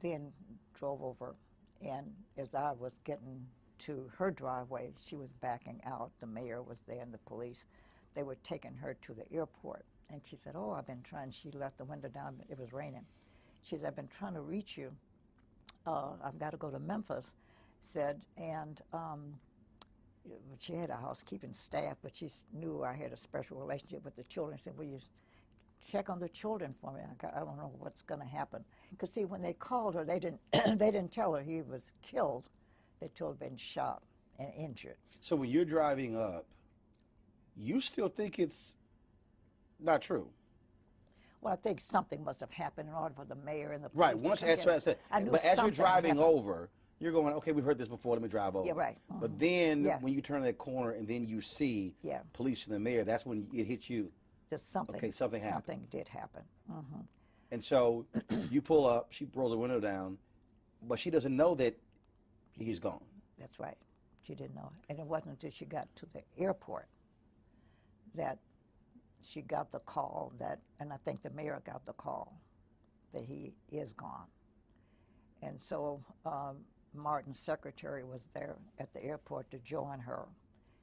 then drove over, and as I was getting to her driveway, she was backing out. The mayor was there and the police. They were taking her to the airport. And she said, oh, I've been trying. She left the window down. It was raining. She said, I've been trying to reach you. I've got to go to Memphis, said, and she had a housekeeping staff, but she knew I had a special relationship with the children. Said, will you check on the children for me. I don't know what's going to happen. Because see, when they called her, they didn't they didn't tell her he was killed. They told her he'd been shot and injured. So when you're driving up, you still think it's not true? Well, I think something must have happened in order for the mayor and the police Right. to Once, come as I get said, her. I knew but as you're something driving happened. over, you're going, okay, we've heard this before. Let me drive over. Yeah, right. But then Yeah. when you turn that corner and then you see Yeah. police and the mayor, that's when it hits you. Just something. Okay, something happened. Something did happen. And so you pull up, she rolls the window down, but she doesn't know that he's gone. That's right. She didn't know. And it wasn't until she got to the airport that she got the call that, and I think the mayor got the call that he is gone. And so Martin's secretary was there at the airport to join her,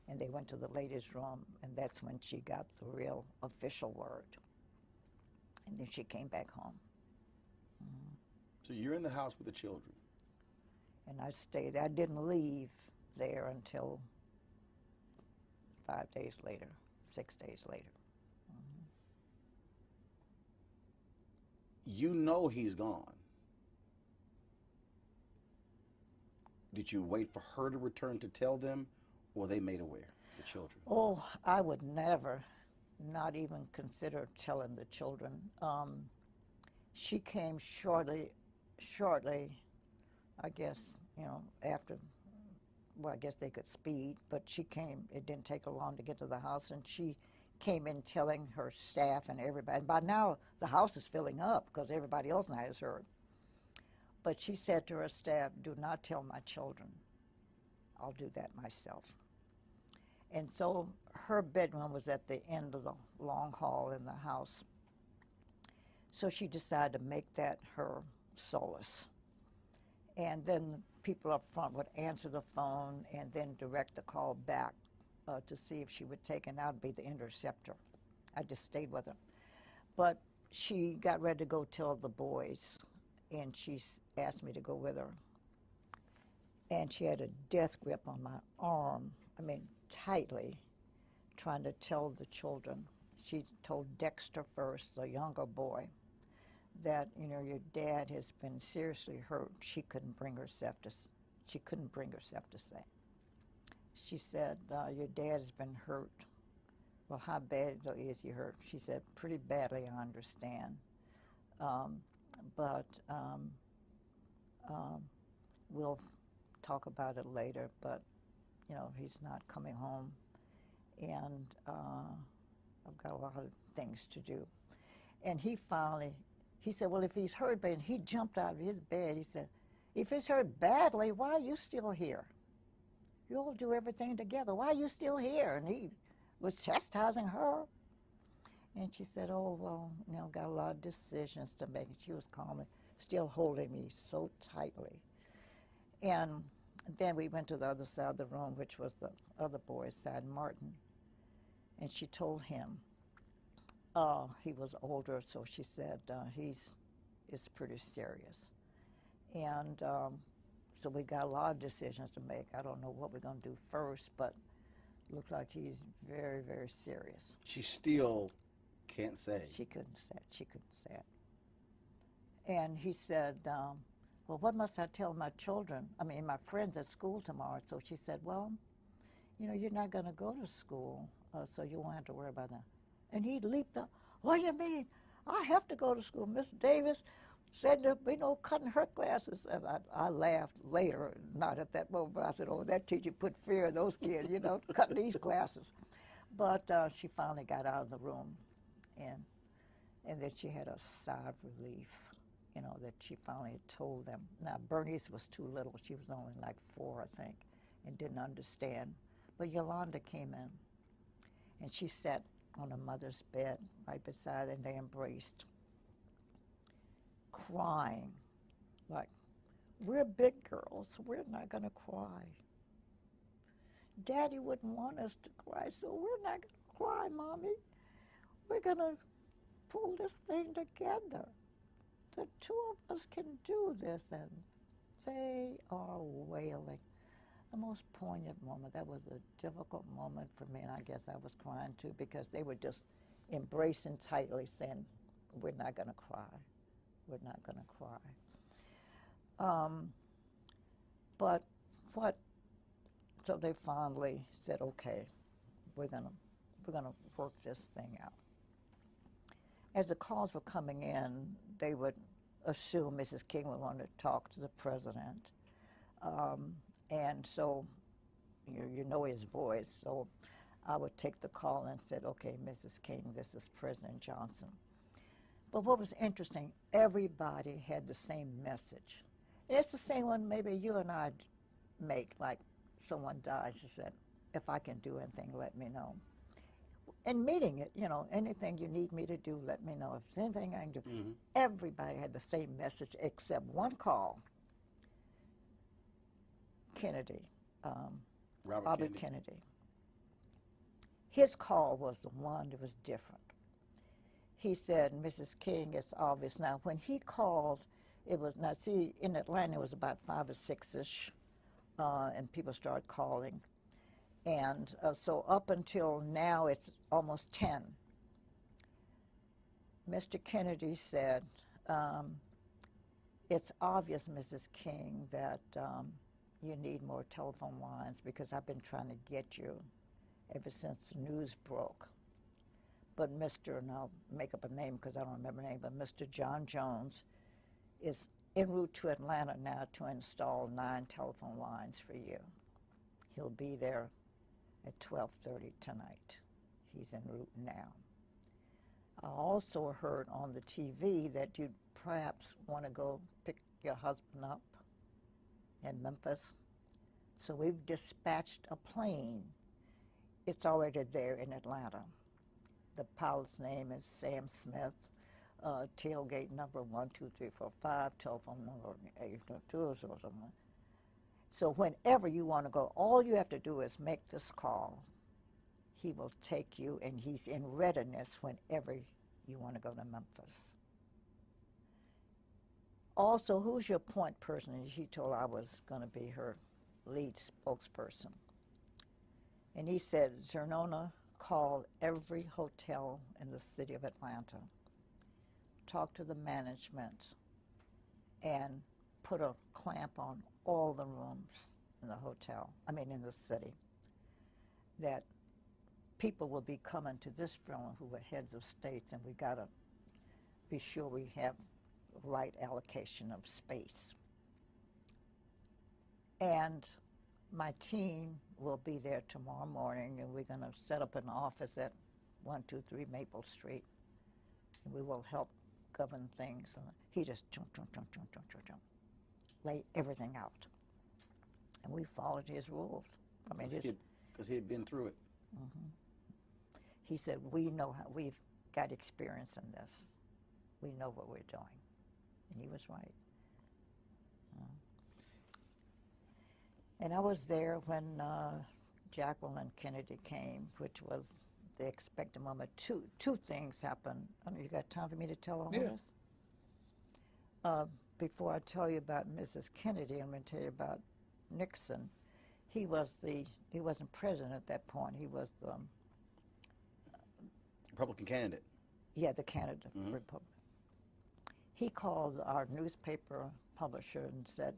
and they went to the ladies' room, and that's when she got the real official word. And then she came back home. So you're in the house with the children. And I stayed. I didn't leave there until 5 days later, 6 days later. You know he's gone. Did you wait for her to return to tell them, or they made aware, the children? Oh, I would never, not even consider telling the children. She came shortly, I guess, after, well, I guess they could speed, but she came, it didn't take her long to get to the house, and she came in telling her staff and everybody. And by now, the house is filling up because everybody else now has heard. But she said to her staff, do not tell my children. I'll do that myself. And so her bedroom was at the end of the long hall in the house. So she decided to make that her solace. And then people up front would answer the phone and then direct the call back to see if she would take, and I'd be the interceptor. I just stayed with her. But she got ready to go tell the boys, and she asked me to go with her. And she had a death grip on my arm, tightly, trying to tell the children. She told Dexter first, the younger boy, that, your dad has been seriously hurt. She couldn't bring herself to say. She said, your dad's been hurt. Well, how bad is he hurt? She said, pretty badly, I understand. But we'll talk about it later, but, he's not coming home. And I've got a lot of things to do. And he said, well, if he's hurt bad, and he jumped out of his bed. He said, if he's hurt badly, why are you still here? You all do everything together. Why are you still here? And he was chastising her. And she said, oh, well, got a lot of decisions to make. And she was calmly still holding me so tightly. And then we went to the other side of the room, which was the other boy's side, Martin. And she told him, he was older, so she said, it's pretty serious. And so we got a lot of decisions to make. I don't know what we're going to do first, but it looks like he's very, very serious. She still can't say. She couldn't say it. She couldn't say it. And he said, well, what must I tell my children? My friends at school tomorrow. So she said, well, you're not going to go to school, so you won't have to worry about that. And he leaped up. What do you mean? I have to go to school. Miss Davis said there'd be no cutting her classes. And I laughed later, not at that moment, but I said, oh, that teacher put fear in those kids, cutting these classes. But she finally got out of the room, and then she had a sigh of relief, that she finally had told them. Now, Bernice was too little. She was only like 4, I think, and didn't understand. But Yolanda came in, and she sat on her mother's bed right beside her, and they embraced, crying, like, we're big girls, we're not going to cry. Daddy wouldn't want us to cry, so we're not going to cry, Mommy. We're going to pull this thing together. The two of us can do this. And they are wailing. The most poignant moment. That was a difficult moment for me, and I guess I was crying too, because they were just embracing tightly, saying, we're not going to cry. We're not going to cry. But what, so they finally said, okay, we're going to work this thing out. As the calls were coming in, they would assume Mrs. King would want to talk to the president. And so, you know his voice, so I would take the call and said, okay, Mrs. King, this is President Johnson. But what was interesting, everybody had the same message. And it's the same one maybe you and I make, like someone dies, you said, if I can do anything, let me know. And meeting it, you know, anything you need me to do, let me know. If there's anything I can do. Mm-hmm. Everybody had the same message except one call. Kennedy, Robert Kennedy. His call was the one that was different. He said, Mrs. King, it's obvious. Now, when he called, it was, now see, in Atlanta it was about 5 or 6-ish, and people started calling. And so up until now, it's almost 10. Mr. Kennedy said, it's obvious, Mrs. King, that you need more telephone lines because I've been trying to get you ever since the news broke. But Mr., and I'll make up a name because I don't remember the name, but Mr. John Jones is en route to Atlanta now to install 9 telephone lines for you. He'll be there at 12:30 tonight. He's en route now. I also heard on the TV that you'd perhaps want to go pick your husband up in Memphis. So we've dispatched a plane. It's already there in Atlanta. The pilot's name is Sam Smith, tailgate number 12345, telephone number 822. So whenever you want to go, all you have to do is make this call. He will take you, and he's in readiness whenever you want to go to Memphis. Also, who's your point person? And she told I was going to be her lead spokesperson. And he said, Zernona, call every hotel in the city of Atlanta, talk to the management, and put a clamp on all the rooms in the hotel, in the city, that people will be coming to this funeral who are heads of states, and we got to be sure we have the right allocation of space. And my team will be there tomorrow morning, and we're going to set up an office at 123 Maple Street, and we will help govern things. He just lay everything out, and we followed his rules. Because he had been through it. Mm-hmm. He said, we know how, we've got experience in this. We know what we're doing. And he was right. And I was there when Jacqueline Kennedy came, which was the expected moment. Two things happened. I don't know, you got time for me to tell all this? Before I tell you about Mrs. Kennedy, I'm going to tell you about Nixon. He wasn't president at that point. He was the Republican candidate. Yeah, the candidate of the Republic. He called our newspaper publisher and said,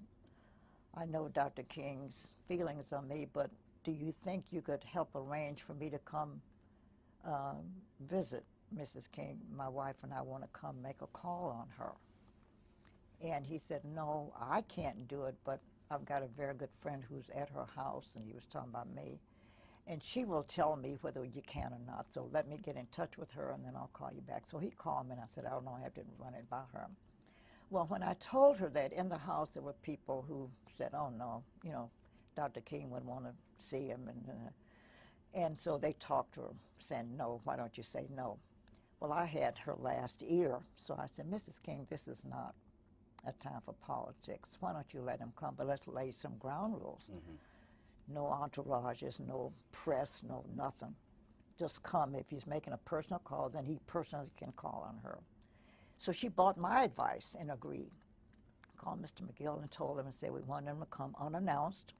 I know Dr. King's feelings on me, but do you think you could help arrange for me to come visit Mrs. King? My wife and I want to come make a call on her. And he said, no, I can't do it, but I've got a very good friend who's at her house, and he was talking about me. And she will tell me whether you can or not, so let me get in touch with her, and then I'll call you back. So he called me, and I said, I don't know, I have to run it by her. Well, when I told her that, in the house there were people who said, oh, no, Dr. King would want to see him. And so they talked to her, saying, no, why don't you say no? Well, I had her last ear, so I said, Mrs. King, this is not a time for politics. Why don't you let him come? But let's lay some ground rules. Mm-hmm. No entourages, no press, no nothing. Just come. If he's making a personal call, then he personally can call on her. So she bought my advice and agreed. Called Mr. McGill and told him and said we wanted him to come unannounced.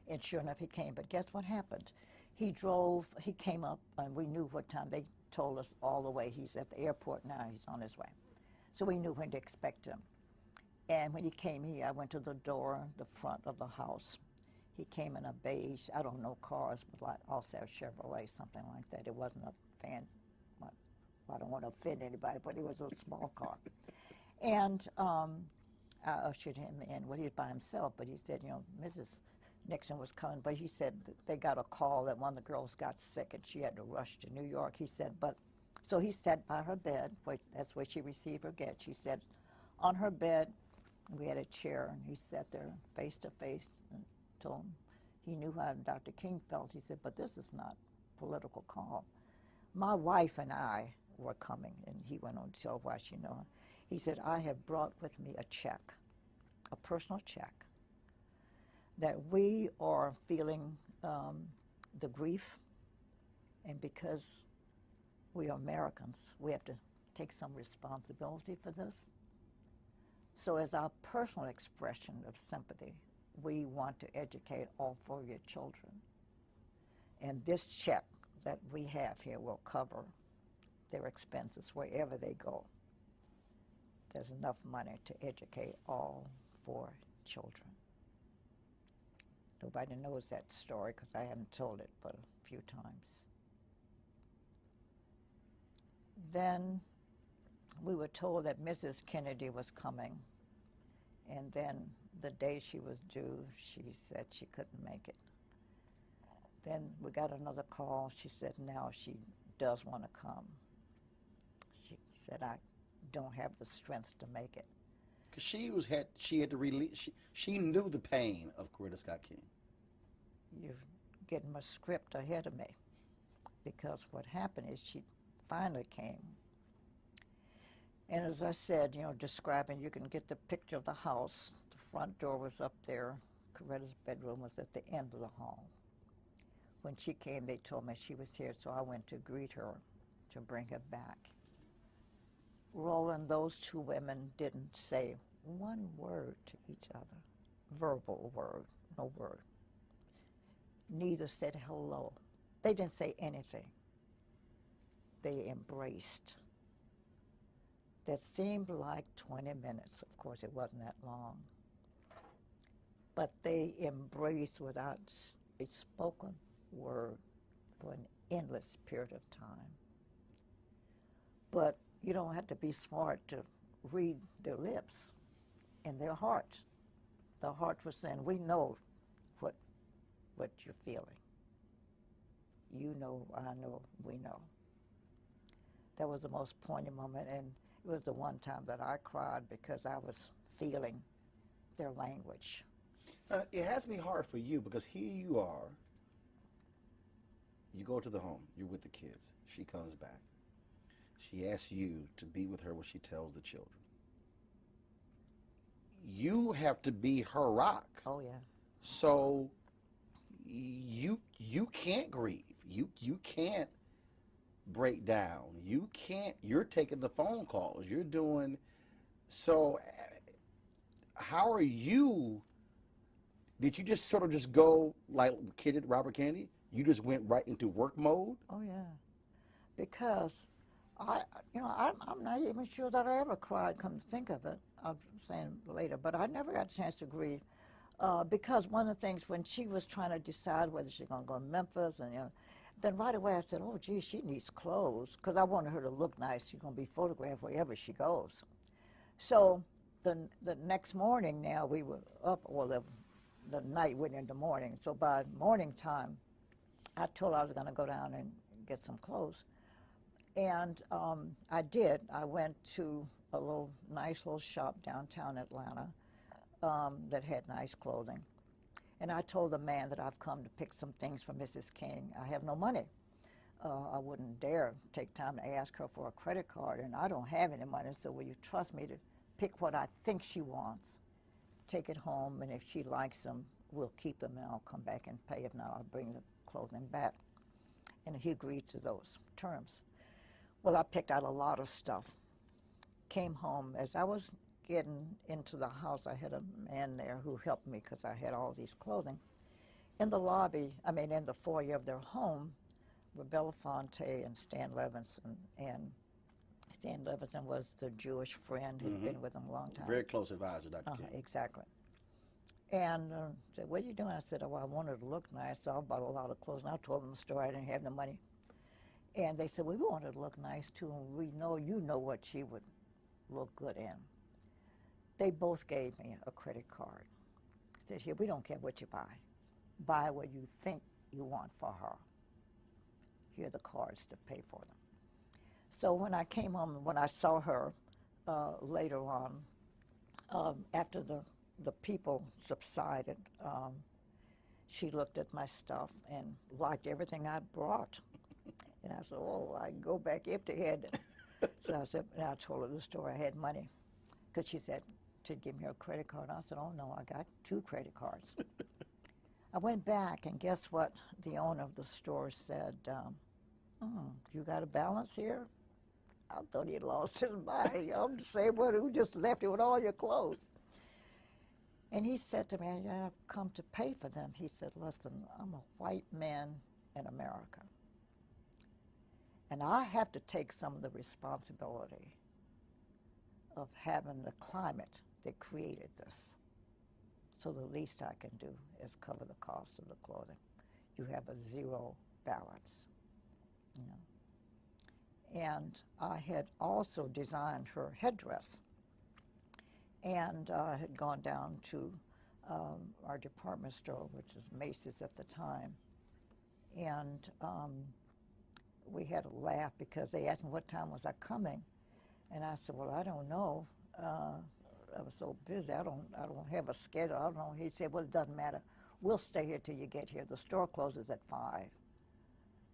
And sure enough, he came. But guess what happened? He came up, and we knew what time. They told us all the way. He's at the airport now. He's on his way. So we knew when to expect him. And when he came here, I went to the door, the front of the house. He came in a beige, I don't know cars, but like also a Chevrolet, something like that. It wasn't a fancy, well, I don't want to offend anybody, but it was a small car. And I ushered him in. Well, he was by himself, but he said, you know, Mrs. Nixon was coming, but he said that they got a call that one of the girls got sick and she had to rush to New York. He said, but, so he sat by her bed, that's where she received her gift. She said, on her bed, we had a chair, and he sat there face to face and told him he knew how Dr. King felt. He said, but this is not a political call. My wife and I were coming, and he went on to tell why she knew. He said, I have brought with me a check, a personal check, that we are feeling the grief, and because we are Americans, we have to take some responsibility for this. So as our personal expression of sympathy, we want to educate all 4 of your children. And this check that we have here will cover their expenses wherever they go. There's enough money to educate all 4 children. Nobody knows that story because I haven't told it but a few times. Then we were told that Mrs. Kennedy was coming, and then the day she was due, she said she couldn't make it. Then we got another call. She said now she does want to come. She said, I don't have the strength to make it. Because she had to release, she knew the pain of Coretta Scott King. You're getting my script ahead of me, because what happened is she finally came. And as I said, you know, describing, you can get the picture of the house. The front door was up there. Coretta's bedroom was at the end of the hall. When she came, they told me she was here, so I went to greet her to bring her back. Roland, those 2 women didn't say one word to each other, verbal word, no word. Neither said hello. They didn't say anything. They embraced. That seemed like 20 minutes. Of course, it wasn't that long. But they embraced without a spoken word for an endless period of time. But you don't have to be smart to read their lips and their hearts. The heart was saying, we know what you're feeling. You know, I know, we know. That was the most poignant moment, and it was the one time that I cried because I was feeling their language. It has to be hard for you because here you are, you go to the home, you're with the kids, she comes back. She asks you to be with her when she tells the children. You have to be her rock. Oh, yeah. So you can't grieve. You can't break down. You can't, you're taking the phone calls. You're doing, so how are you, did you just sort of just go like kidded Robert Kennedy? You just went right into work mode? Oh, yeah. Because I'm not even sure that I ever cried, come to think of it. I'm saying later, but I never got a chance to grieve because one of the things when she was trying to decide whether she's going to go to Memphis, and then right away I said, oh, gee, she needs clothes because I wanted her to look nice. She's going to be photographed wherever she goes. So the next morning now we were up, well, the night went into morning. So by morning time, I told her I was going to go down and get some clothes. And I did. I went to a nice little shop downtown Atlanta that had nice clothing. And I told the man that I've come to pick some things for Mrs. King. I have no money. I wouldn't dare take time to ask her for a credit card, and I don't have any money, so will you trust me to pick what I think she wants, take it home, and if she likes them, we'll keep them, and I'll come back and pay. If not, I'll bring the clothing back. And he agreed to those terms. Well, I picked out a lot of stuff. Came home. As I was getting into the house, I had a man there who helped me because I had all these clothing. In the lobby, in the foyer of their home, Belafonte and Stan Levinson, and Stan Levinson was the Jewish friend who'd been with him a long time. Very close advisor, Dr. King. Exactly. And said, what are you doing? I said, oh, I wanted to look nice, so I bought a lot of clothes. And I told them the story. I didn't have the money. And they said, well, we wanted to look nice, too, and we know you know what she would look good in. They both gave me a credit card. Said, here, we don't care what you buy. Buy what you think you want for her. Here are the cards to pay for them. So when I came home, when I saw her later on, after the people subsided, she looked at my stuff and liked everything I brought. And I said, oh, I go back empty-handed. So I said, and I told her the story. I had money. Because she said to give me her credit card. I said, oh, no, I got 2 credit cards. I went back, and guess what? The owner of the store said, you got a balance here? I thought he had lost his mind. I'm the same one who just left you with all your clothes. And he said to me, I've come to pay for them. He said, listen, I'm a white man in America. And I have to take some of the responsibility of having the climate that created this. So the least I can do is cover the cost of the clothing. You have a zero balance. You know. And I had also designed her headdress. And I had gone down to our department store, which was Macy's at the time. And we had a laugh because they asked me what time was I coming. And I said, well, I don't know. I was so busy, I don't have a schedule. I don't know. He said, well, it doesn't matter. We'll stay here till you get here. The store closes at 5.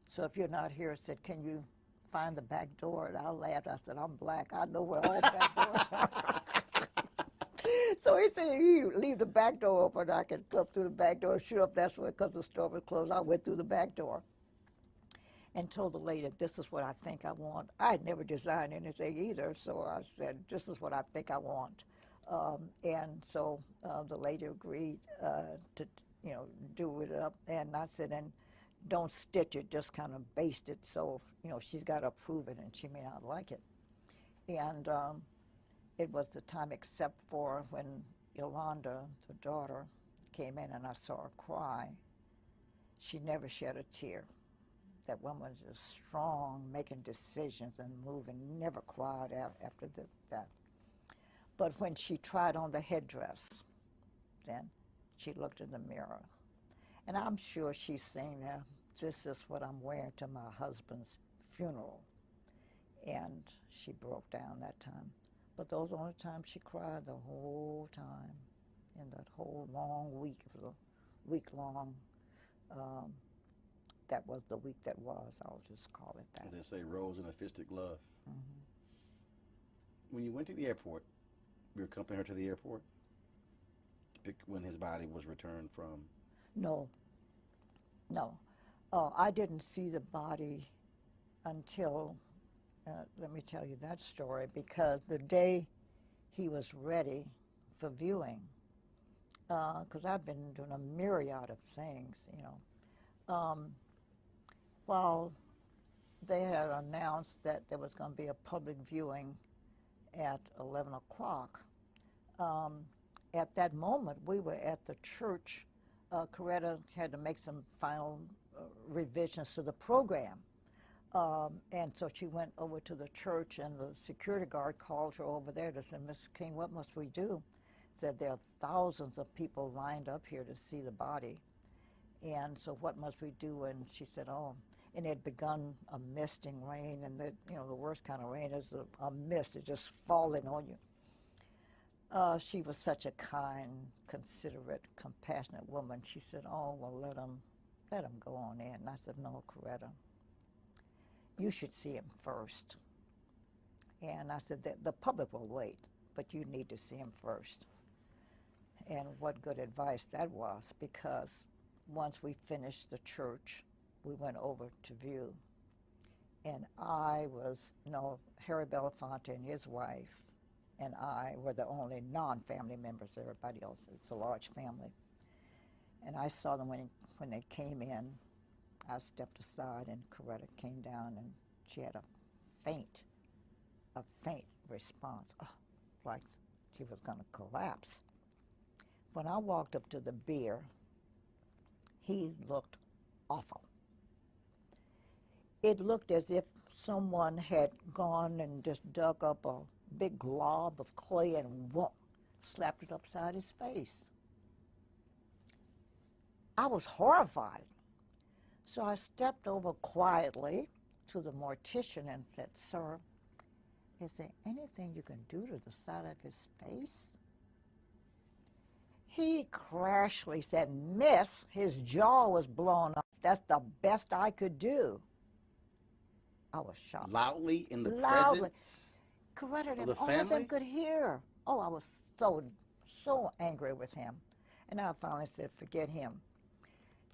So if you're not here, I said, can you find the back door? And I laughed. I said, I'm black. I know where all the back doors are. So he said, you leave the back door open. I can come through the back door. Sure, if that's because the store was closed, I went through the back door and told the lady, this is what I think I want. I had never designed anything either, so I said, this is what I think I want. And so the lady agreed to, do it up. And I said, and don't stitch it, just kind of baste it. So, she's got to approve it, and she may not like it. And it was the time except for when Yolanda, the daughter, came in and I saw her cry. She never shed a tear. That woman was just strong, making decisions and moving, never cried after that. But when she tried on the headdress, then she looked in the mirror. And I'm sure she's saying now, this is what I'm wearing to my husband's funeral. And she broke down that time. But those were the only times she cried the whole time. In that whole long week, it was a week-long, that was the week that was, I'll just call it that. As they say, rose in a fisted glove. Mm-hmm. When you went to the airport, you accompanied her to the airport when his body was returned from? No. I didn't see the body until, let me tell you that story, because the day he was ready for viewing, because I've been doing a myriad of things, while they had announced that there was going to be a public viewing at 11 o'clock, at that moment we were at the church. Coretta had to make some final revisions to the program. And so she went over to the church, and the security guard called her over there to say, Miss King, what must we do? Said there are thousands of people lined up here to see the body. And so what must we do? And she said, oh, and it had begun a misting rain, and the worst kind of rain is a mist, it's just falling on you. She was such a kind, considerate, compassionate woman. She said, oh, well, let him go on in. And I said, no, Coretta, you should see him first. And I said, the public will wait, but you need to see him first. And what good advice that was, because once we finished the church, we went over to view. And Harry Belafonte and his wife and I were the only non-family members. Everybody else, it's a large family. And I saw them when they came in. I stepped aside and Coretta came down and she had a faint response, like she was going to collapse. When I walked up to the bier, he looked awful. It looked as if someone had gone and just dug up a big glob of clay and slapped it upside his face. I was horrified. So I stepped over quietly to the mortician and said, "Sir, is there anything you can do to the side of his face?" He crashly said, "Miss, his jaw was blown off. That's the best I could do." I was shocked. Loudly in the Loudly. presence Coretta of the all of them family? could hear. Oh, I was so angry with him. And I finally said, "Forget him."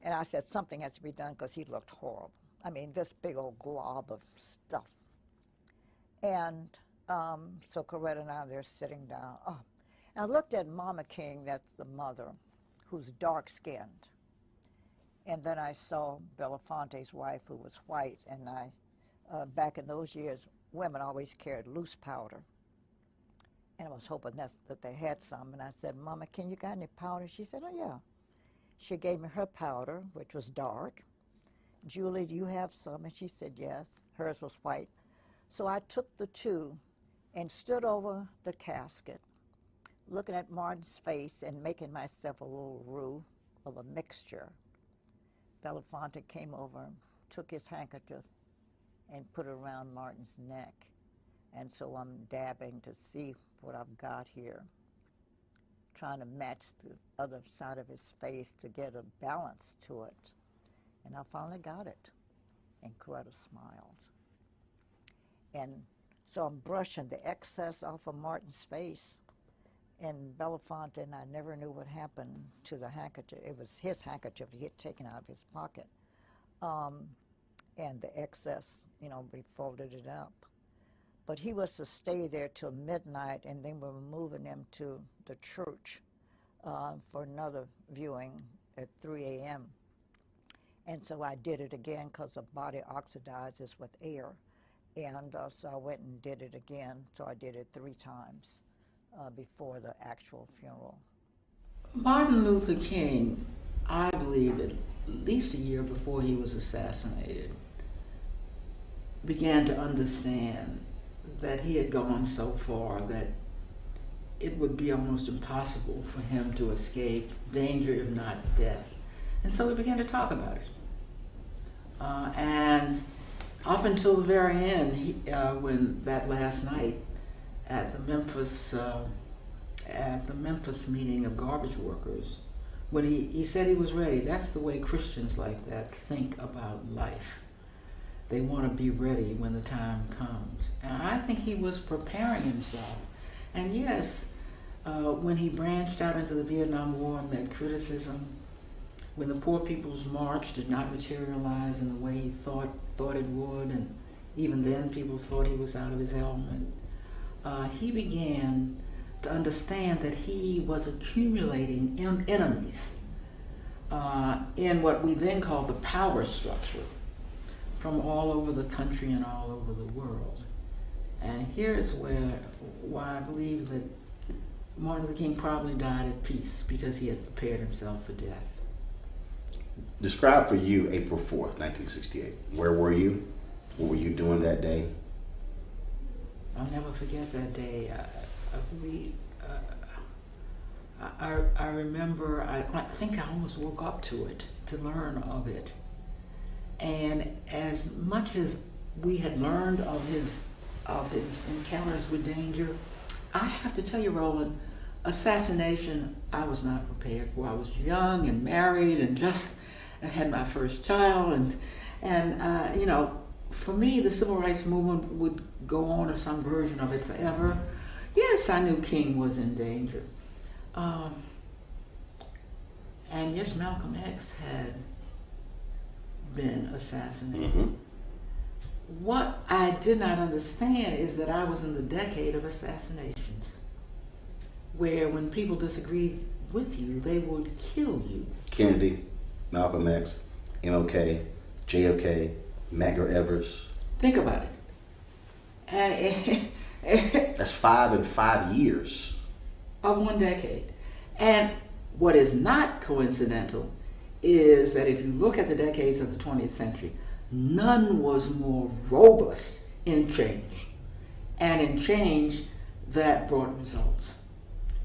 And I said, "Something has to be done," because he looked horrible. I mean, this big old glob of stuff. And so Coretta and I, they're sitting down. Oh, and I looked at Mama King, that's the mother, who's dark-skinned. And then I saw Belafonte's wife, who was white. And back in those years, women always carried loose powder. And I was hoping that they had some. And I said, "Mama King, you got any powder?" She said, "Oh, yeah." She gave me her powder, which was dark. "Julie, do you have some?" And she said yes. Hers was white. So I took the two and stood over the casket, looking at Martin's face and making myself a little roux of a mixture. Belafonte came over, took his handkerchief, and put it around Martin's neck. And so I'm dabbing to see what I've got here, trying to match the other side of his face to get a balance to it. And I finally got it. And Coretta smiled. And so I'm brushing the excess off of Martin's face. And Belafonte and I never knew what happened to the handkerchief. It was his handkerchief he had taken out of his pocket. And the excess, we folded it up. But he was to stay there till midnight, and then we were moving him to the church for another viewing at 3 a.m. And so I did it again because the body oxidizes with air. And so I went and did it again. So I did it 3 times before the actual funeral. Martin Luther King, I believe at least a year before he was assassinated, began to understand that he had gone so far that it would be almost impossible for him to escape danger, if not death. And so we began to talk about it. And up until the very end, when that last night at the Memphis meeting of garbage workers, when he said he was ready, that's the way Christians like that think about life. They want to be ready when the time comes. And I think he was preparing himself. And yes, when he branched out into the Vietnam War and met criticism, when the Poor People's March did not materialize in the way he thought it would, and even then people thought he was out of his element, he began to understand that he was accumulating enemies in what we then call the power structure, from all over the country and all over the world. And here's why I believe that Martin Luther King probably died at peace, because he had prepared himself for death. Describe for you April 4th, 1968. Where were you? What were you doing that day? I'll never forget that day. I remember, I think I almost woke up to it, to learn of it. And as much as we had learned of his encounters with danger, I have to tell you, Roland, assassination I was not prepared for. I was young and married and just had my first child, and for me the civil rights movement would go on, or some version of it, forever. Yes, I knew King was in danger. And yes, Malcolm X had been assassinated. Mm-hmm. What I did not understand is that I was in the decade of assassinations, where when people disagreed with you, they would kill you. Kennedy, Malcolm X, MLK, JFK, Medgar Evers. Think about it. And That's 5 in 5 years. Of 1 decade. And what is not coincidental is that if you look at the decades of the 20th century, none was more robust in change, and in change that brought results.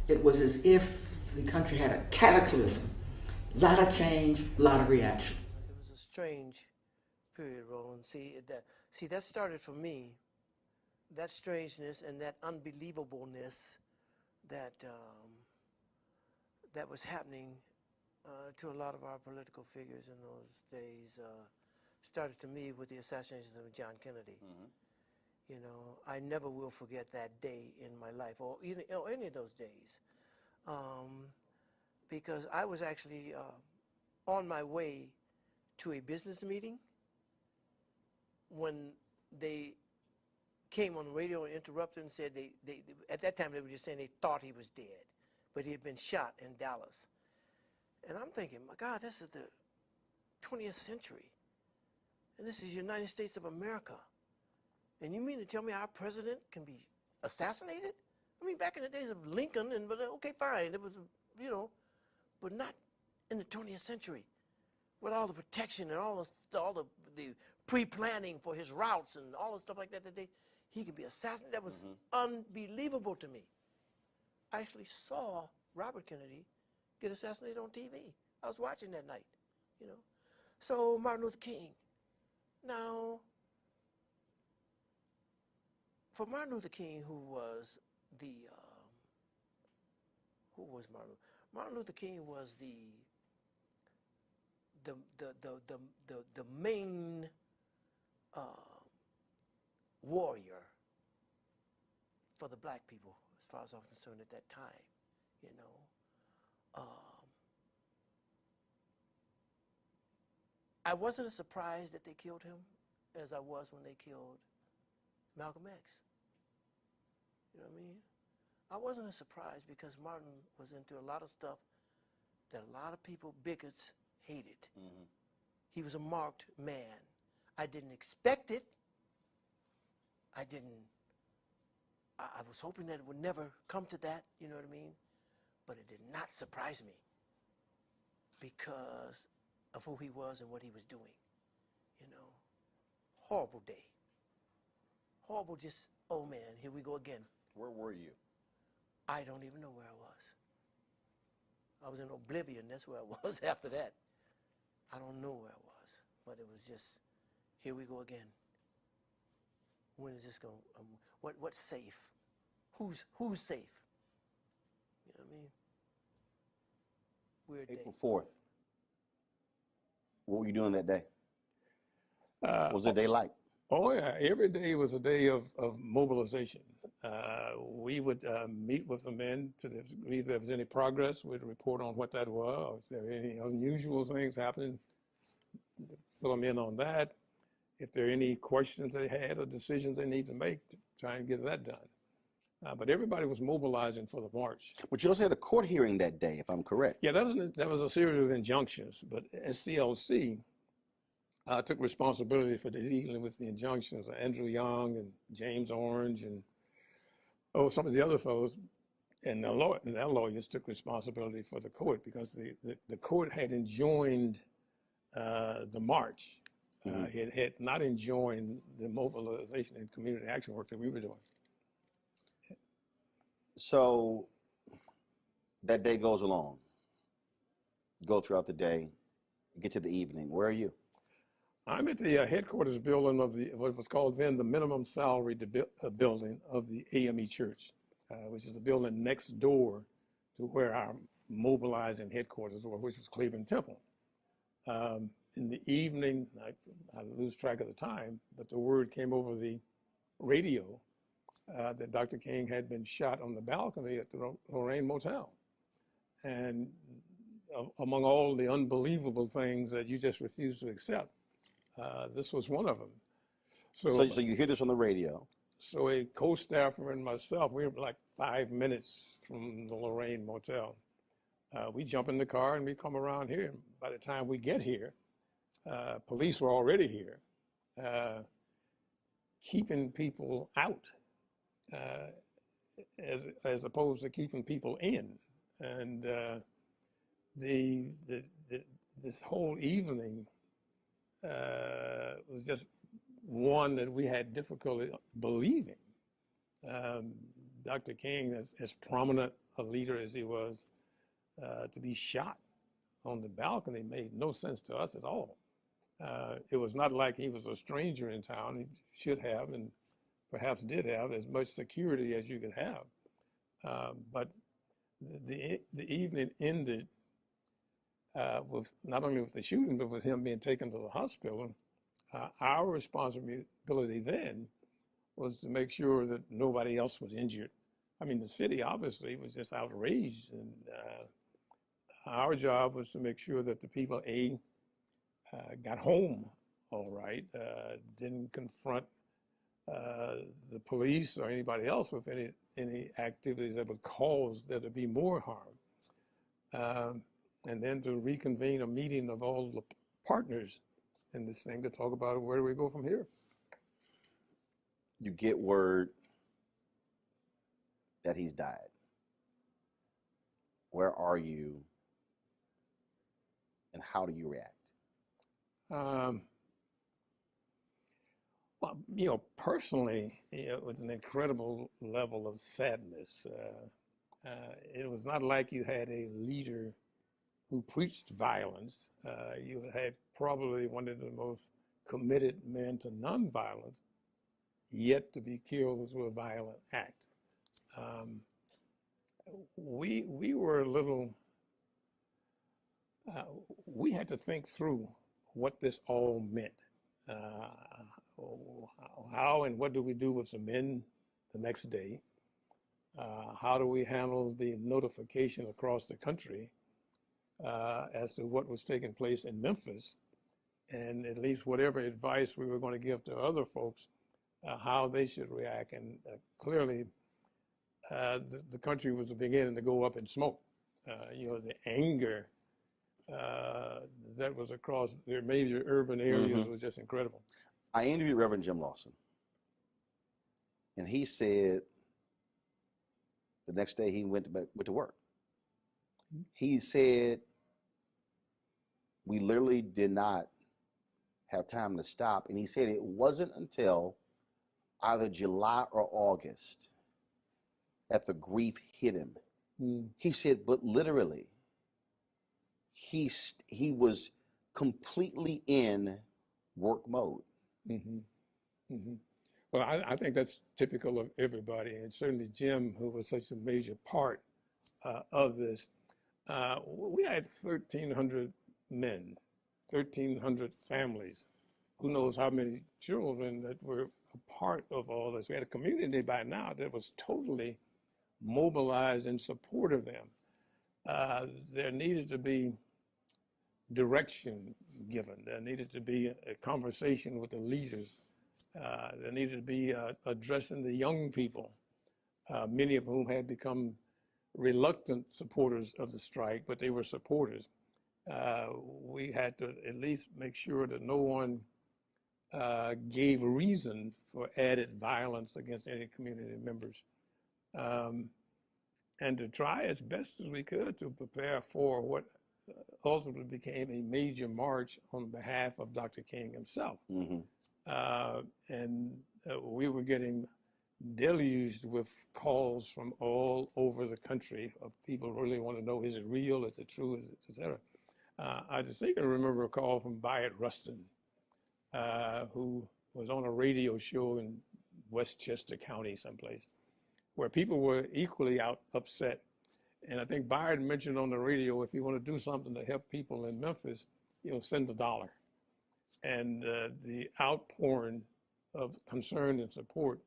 It was as if the country had a cataclysm, a lot of change, a lot of reaction. It was a strange period, Roland. See, that started for me, that strangeness and that unbelievableness that that was happening to a lot of our political figures in those days. Started to me with the assassination of John Kennedy. You know, I never will forget that day in my life, or any of those days, because I was actually on my way to a business meeting when they came on the radio and interrupted and said they at that time they were just saying they thought he was dead, but he had been shot in Dallas. And I'm thinking, my God, this is the 20th century, and this is the United States of America. And you mean to tell me our president can be assassinated? I mean, back in the days of Lincoln, but okay, fine, it was, you know, but not in the 20th century, with all the protection and all the pre-planning for his routes and all the stuff like that. He could be assassinated. That was unbelievable to me. I actually saw Robert Kennedy get assassinated on TV. I was watching that night, you know. So Martin Luther King. Now, for Martin Luther King, who was Martin? Martin Luther King was the main warrior for the black people, as far as I'm concerned at that time, you know. I wasn't as surprised that they killed him as I was when they killed Malcolm X. You know what I mean? I wasn't as surprised because Martin was into a lot of stuff that a lot of people, bigots, hated. He was a marked man. I didn't expect it. I was hoping that it would never come to that, you know what I mean? But it did not surprise me because of who he was and what he was doing, you know. Horrible day. Horrible, just, oh man, here we go again. Where were you? I don't even know where I was. I was in oblivion, that's where I was after that. I don't know where I was, but it was just, here we go again. When is this going, what's safe? Who's safe? You know what I mean? Weird April day. 4th. What were you doing that day? What was the day like? Oh yeah, every day was a day of mobilization. We would meet with the men to the degree there was any progress. We'd report on what that was. If there were any unusual things happening, fill them in on that. If there are any questions they had or decisions they need to make, to try and get that done. But everybody was mobilizing for the march. But you also had a court hearing that day, if I'm correct. Yeah, that was a series of injunctions, but SCLC took responsibility for dealing with the injunctions. Andrew Young and James Orange and some of the other fellows and their lawyers took responsibility for the court because the court had enjoined the march. It had not enjoined the mobilization and community action work that we were doing. So that day goes along. You go throughout the day, you get to the evening. Where are you? I'm at the headquarters building of what was called then the minimum salary building of the AME Church, which is a building next door to where our mobilizing headquarters were, which was Cleveland Temple. In the evening, I lose track of the time, but the word came over the radio that Dr. King had been shot on the balcony at the Lorraine Motel. And among all the unbelievable things that you just refused to accept, this was one of them. So you hear this on the radio. So a co-staffer and myself, we were like 5 minutes from the Lorraine Motel. We jump in the car and we come around here. By the time we get here, police were already here, keeping people out as opposed to keeping people in. And this whole evening was just one that we had difficulty believing. Dr. King, as prominent a leader as he was, to be shot on the balcony made no sense to us at all. It was not like he was a stranger in town. He should have, and perhaps did have, as much security as you could have. But the evening ended with not only with the shooting, but with him being taken to the hospital. Our responsibility then was to make sure that nobody else was injured. I mean, the city obviously was just outraged, and our job was to make sure that the people, got home all right, didn't confront the police or anybody else with any activities that would cause there to be more harm. And then to reconvene a meeting of all the partners in this thing to talk about where do we go from here. You get word that he's died. Where are you and how do you react? Well, personally, it was an incredible level of sadness. It was not like you had a leader who preached violence. You had probably one of the most committed men to nonviolence, yet to be killed through a violent act. We were a little, we had to think through what this all meant. How and what do we do with the men the next day? How do we handle the notification across the country as to what was taking place in Memphis, and at least whatever advice we were going to give to other folks, how they should react. And clearly, the country was beginning to go up in smoke. The anger that was across their major urban areas was just incredible. I interviewed Reverend Jim Lawson, and he said the next day he went to work. He said, we literally did not have time to stop. And he said it wasn't until either July or August that the grief hit him. He said, but literally, he was completely in work mode. Well, I think that's typical of everybody, and certainly Jim, who was such a major part of this. We had 1,300 men, 1,300 families, who knows how many children that were a part of all this. We had a community by now that was totally mobilized in support of them. There needed to be direction given. There needed to be a conversation with the leaders. There needed to be addressing the young people, many of whom had become reluctant supporters of the strike, but they were supporters. We had to at least make sure that no one gave reason for added violence against any community members. And to try as best as we could to prepare for what ultimately became a major march on behalf of Dr. King himself. And we were getting deluged with calls from all over the country of people who really want to know, is it real, is it true, is it, et cetera. I distinctly remember a call from Byatt Rustin, who was on a radio show in Westchester County someplace, where people were equally upset. And I think Byatt mentioned on the radio, if you want to do something to help people in Memphis, send $1. And the outpouring of concern and support,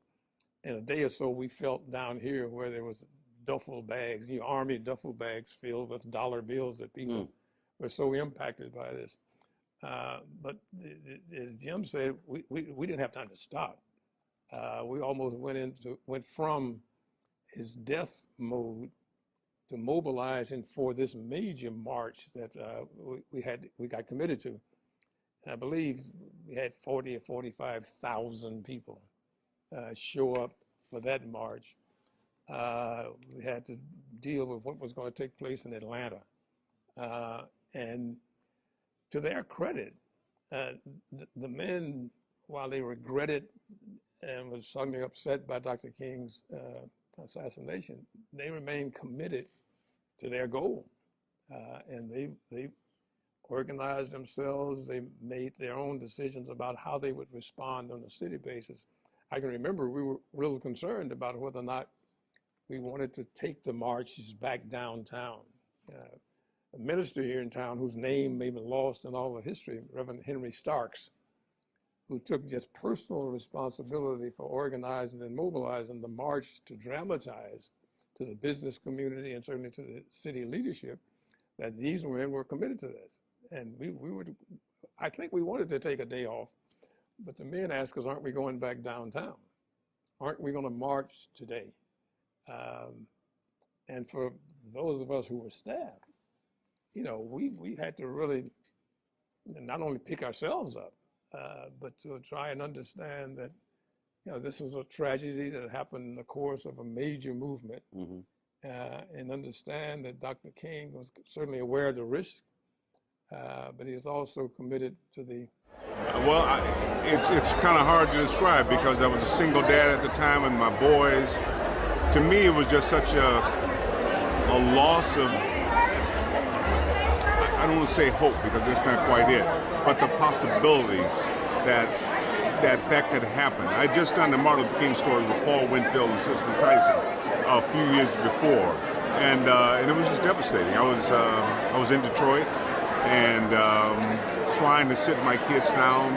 in a day or so, we felt down here where there was duffel bags, army duffel bags filled with dollar bills that people were so impacted by this. But as Jim said, we didn't have time to stop. We almost went from his death mode to mobilizing for this major march that we got committed to. I believe we had 40 or 45,000 people show up for that march. We had to deal with what was going to take place in Atlanta. And to their credit, the men, while they regretted and was suddenly upset by Dr. King's assassination, they remained committed to their goal. And they organized themselves. They made their own decisions about how they would respond on a city basis. I can remember we were real concerned about whether or not we wanted to take the marches back downtown. A minister here in town whose name may be lost in all the history, Reverend Henry Starks, who took just personal responsibility for organizing and mobilizing the march to dramatize to the business community and certainly to the city leadership that these men were committed to this. And we would, I think we wanted to take a day off, but the men asked us, aren't we going back downtown? Aren't we going to march today? And for those of us who were staff, you know, we had to really not only pick ourselves up, but to try and understand that, you know, this was a tragedy that happened in the course of a major movement, and understand that Dr. King was certainly aware of the risk, but he is also committed to the. Well, it's kind of hard to describe because I was a single dad at the time and my boys. To me, it was just such a loss of, I don't want to say hope because that's not quite it, but the possibilities that could happen. I had just done the Martin Luther King story with Paul Winfield and Cicely Tyson a few years before, and it was just devastating. I was in Detroit and trying to sit my kids down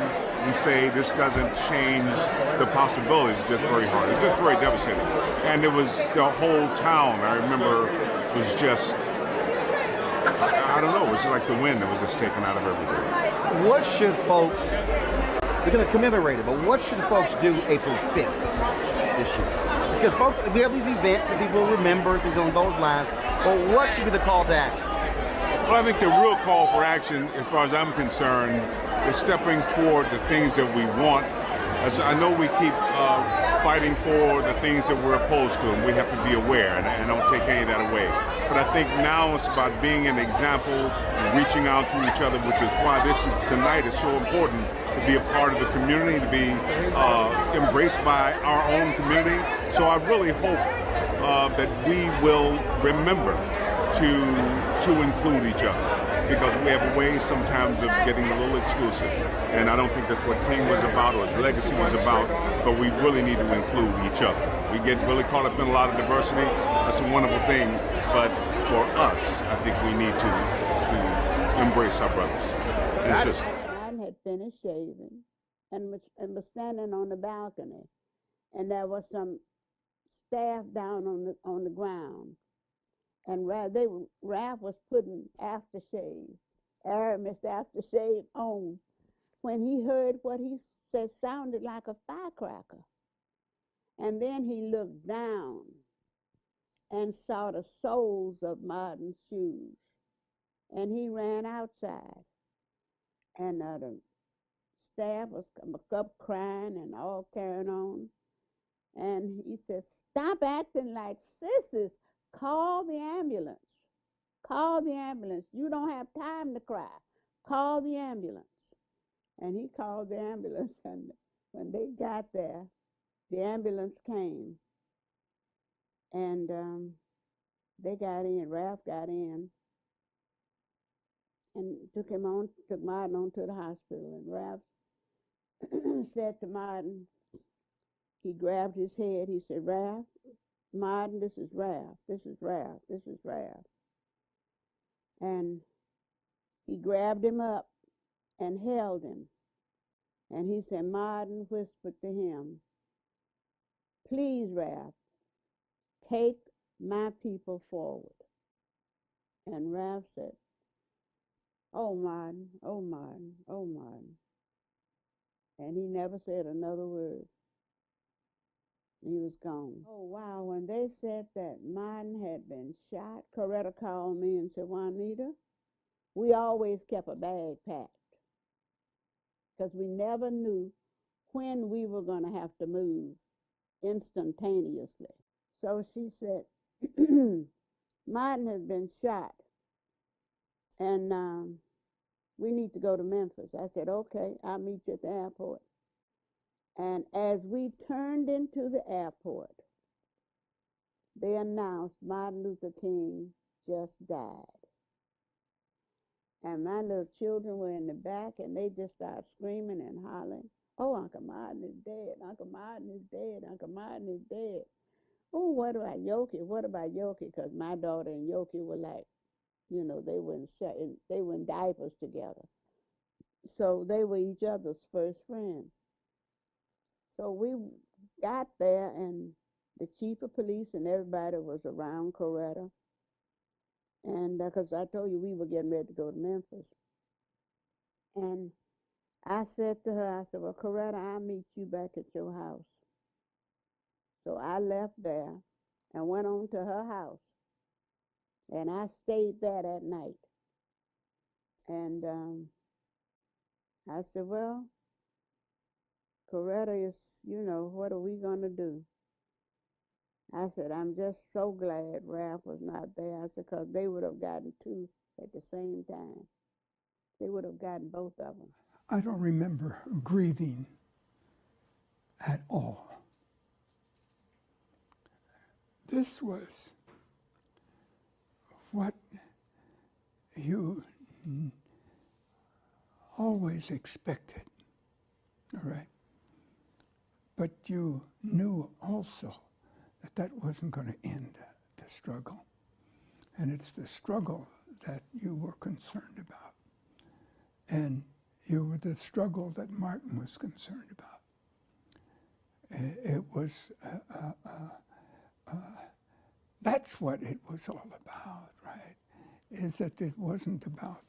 and say this doesn't change the possibilities. It's just very hard. It's just very devastating. And it was the whole town, I remember, was just, I don't know, it was just like the wind that was just taken out of everything. What should folks, we're going to commemorate it, but what should folks do April 5th this year? Because folks, we have these events and people remember things on those lines, but what should be the call to action? Well, I think the real call for action, as far as I'm concerned, is stepping toward the things that we want. As I know we keep fighting for the things that we're opposed to, and we have to be aware and don't take any of that away. But I think now it's about being an example and reaching out to each other, which is why tonight is so important, to be a part of the community, to be embraced by our own community. So I really hope that we will remember to include each other, because we have a way sometimes of getting a little exclusive. And I don't think that's what King was about or his legacy was about, but we really need to include each other. We get really caught up in a lot of diversity. That's a wonderful thing, but for us, I think we need to embrace our brothers and sisters. I had finished shaving and was standing on the balcony, and there was some staff down on the ground. And Ralph was putting aftershave, Mr. Aftershave on, when he heard what he said sounded like a firecracker. And then he looked down and saw the soles of Martin's shoes. And he ran outside. And the staff was up crying and all carrying on. And he said, "Stop acting like sissies. Call the ambulance. Call the ambulance. You don't have time to cry. Call the ambulance." And he called the ambulance, and when they got there, the ambulance came. And they got in, Ralph got in, and took Martin on to the hospital. And Ralph said to Martin, he grabbed his head, he said, "Ralph, Martin, this is Ralph, this is Ralph, this is Ralph." And he grabbed him up and held him. And he said, Martin whispered to him, "Please, Ralph, take my people forward." And Ralph said, "Oh, Martin, oh, Martin, oh, Martin." And he never said another word. He was gone. Oh, wow, when they said that Martin had been shot, Coretta called me and said, "Juanita, we always kept a bag packed. because we never knew when we were going to have to move instantaneously. So she said, Martin has been shot, and we need to go to Memphis. I said, okay, I'll meet you at the airport. And as we turned into the airport, they announced Martin Luther King just died. And my little children were in the back, and they just started screaming and hollering, oh, Uncle Martin is dead. Uncle Martin is dead. Uncle Martin is dead. Oh, what about Yoki? What about Yoki? Because my daughter and Yoki were like, you know, they were in diapers together. So they were each other's first friends. So we got there, and the chief of police and everybody was around Coretta. And because I told you we were getting ready to go to Memphis. And I said to her, I said, well, Coretta, I'll meet you back at your house. So I left there and went on to her house. And I stayed there that night. And I said, well, Coretta is, you know, what are we going to do? I said, I'm just so glad Ralph was not there. I said, because they would have gotten two at the same time. They would have gotten both of them. I don't remember grieving at all. This was what you always expected, all right? But you knew also that that wasn't going to end the struggle. And it's the struggle that you were concerned about. And you were the struggle that Martin was concerned about. It was, that's what it was all about, right? Is that it wasn't about,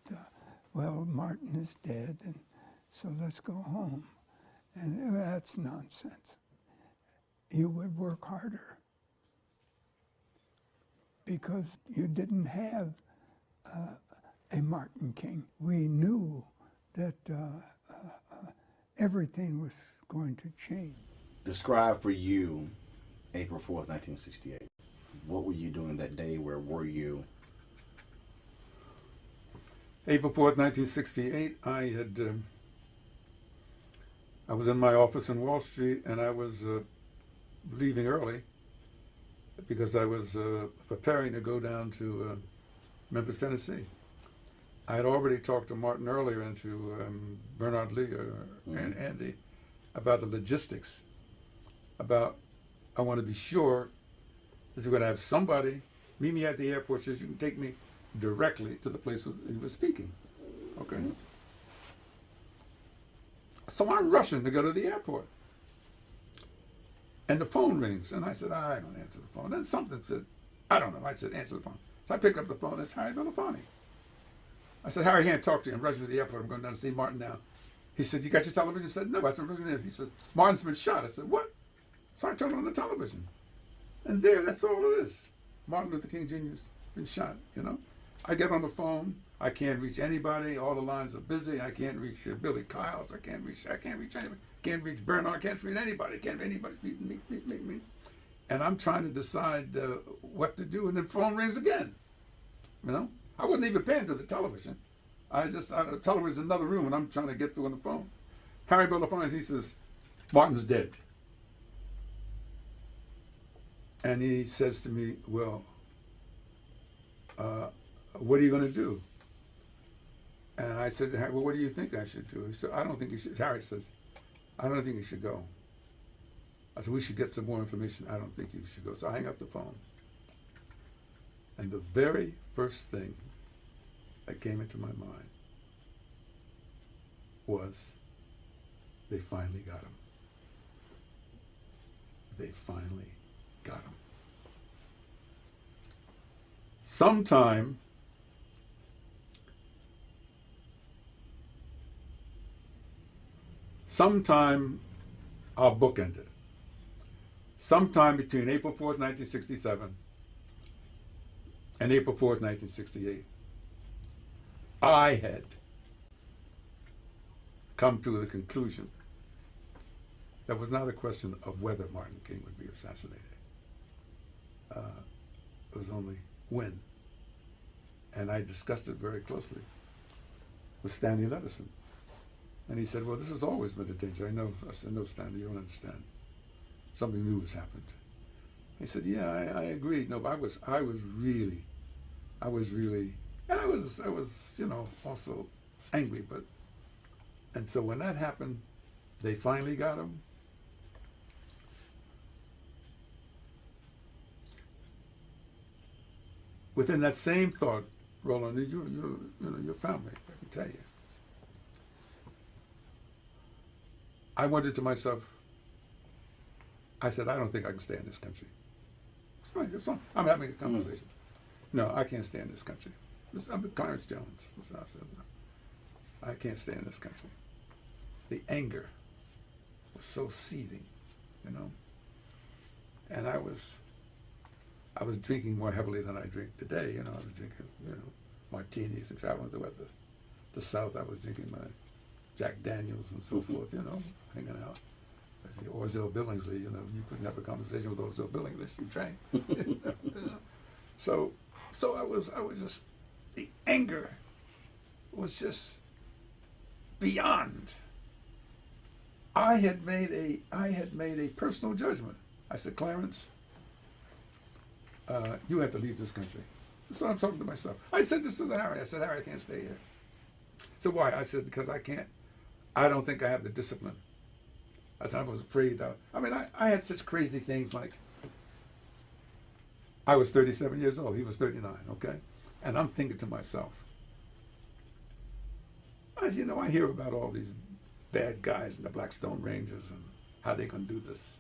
well, Martin is dead, and so let's go home. And that's nonsense. You would work harder because you didn't have a Martin King. We knew that everything was going to change. Describe for you April 4th, 1968. What were you doing that day? Where were you? April 4th, 1968, I was in my office in Wall Street, and I was leaving early because I was preparing to go down to Memphis, Tennessee. I had already talked to Martin earlier and to Bernard Lee and Andy about the logistics, about I want to be sure that you're going to have somebody meet me at the airport so you can take me directly to the place where he was speaking. Okay. So I'm rushing to go to the airport. And the phone rings, and I said, I don't answer the phone. Then something said, I don't know. I said, answer the phone. So I picked up the phone. It's Harry Belafonte. I said, Harry, I can't talk to you. I'm rushing to the airport. I'm going down to see Martin now. He said, you got your television? I said, no. I said, he says, Martin's been shot. I said, what? So I turned on the television. And there, that's all it is. Martin Luther King Jr.'s been shot, you know. I get on the phone. I can't reach anybody. All the lines are busy. I can't reach Billy Kyles. I can't reach anybody. Can't reach Bernard. Can't reach anybody. Can't anybody meet me. And I'm trying to decide what to do. And the phone rings again. You know, I wasn't even paying to the television. The television's in another room, and I'm trying to get through on the phone. Harry Belafonte, he says, Martin's dead. And he says to me, well, what are you going to do? And I said, well, what do you think I should do? He said, I don't think you should. Harry says, I don't think you should go. I said, we should get some more information. I don't think you should go. So I hang up the phone. And the very first thing that came into my mind was, they finally got him. They finally got him. Sometime our book ended. Sometime between April 4th, 1967 and April 4th, 1968, I had come to the conclusion that was not a question of whether Martin King would be assassinated. It was only when. And I discussed it very closely with Stanley Levison. And he said, well, this has always been a danger. I know. I said, no, Stanley, you don't understand. Something new has happened. He said, yeah, I agreed. No, but I was really, and I was, you know, also angry, but, and so when that happened, they finally got him. Within that same thought, Roland, you know, your family, I can tell you. I wondered to myself, I said, I don't think I can stay in this country. It's fine, it's fine. I'm having a conversation. No, I can't stay in this country. I'm Clarence Jones. So I said, no, I can't stay in this country. The anger was so seething, you know. And I was drinking more heavily than I drink today, you know. I was drinking, you know, martinis and traveling throughout the South. I was drinking my Jack Daniels and so forth, you know, hanging out. Orville Billingsley, you know, you couldn't have a conversation with Orville Billingsley, you drank. You know? So I was just, the anger was just beyond. I had made a personal judgment. I said, Clarence, you have to leave this country. That's what I'm talking to myself. I said this to Harry. I said, Harry, I can't stay here. So why? I said, because I don't think I have the discipline. I said, I was afraid. I mean, I had such crazy things like, I was 37 years old. He was 39, okay? And I'm thinking to myself, you know, I hear about all these bad guys in the Blackstone Rangers and how they're going to do this.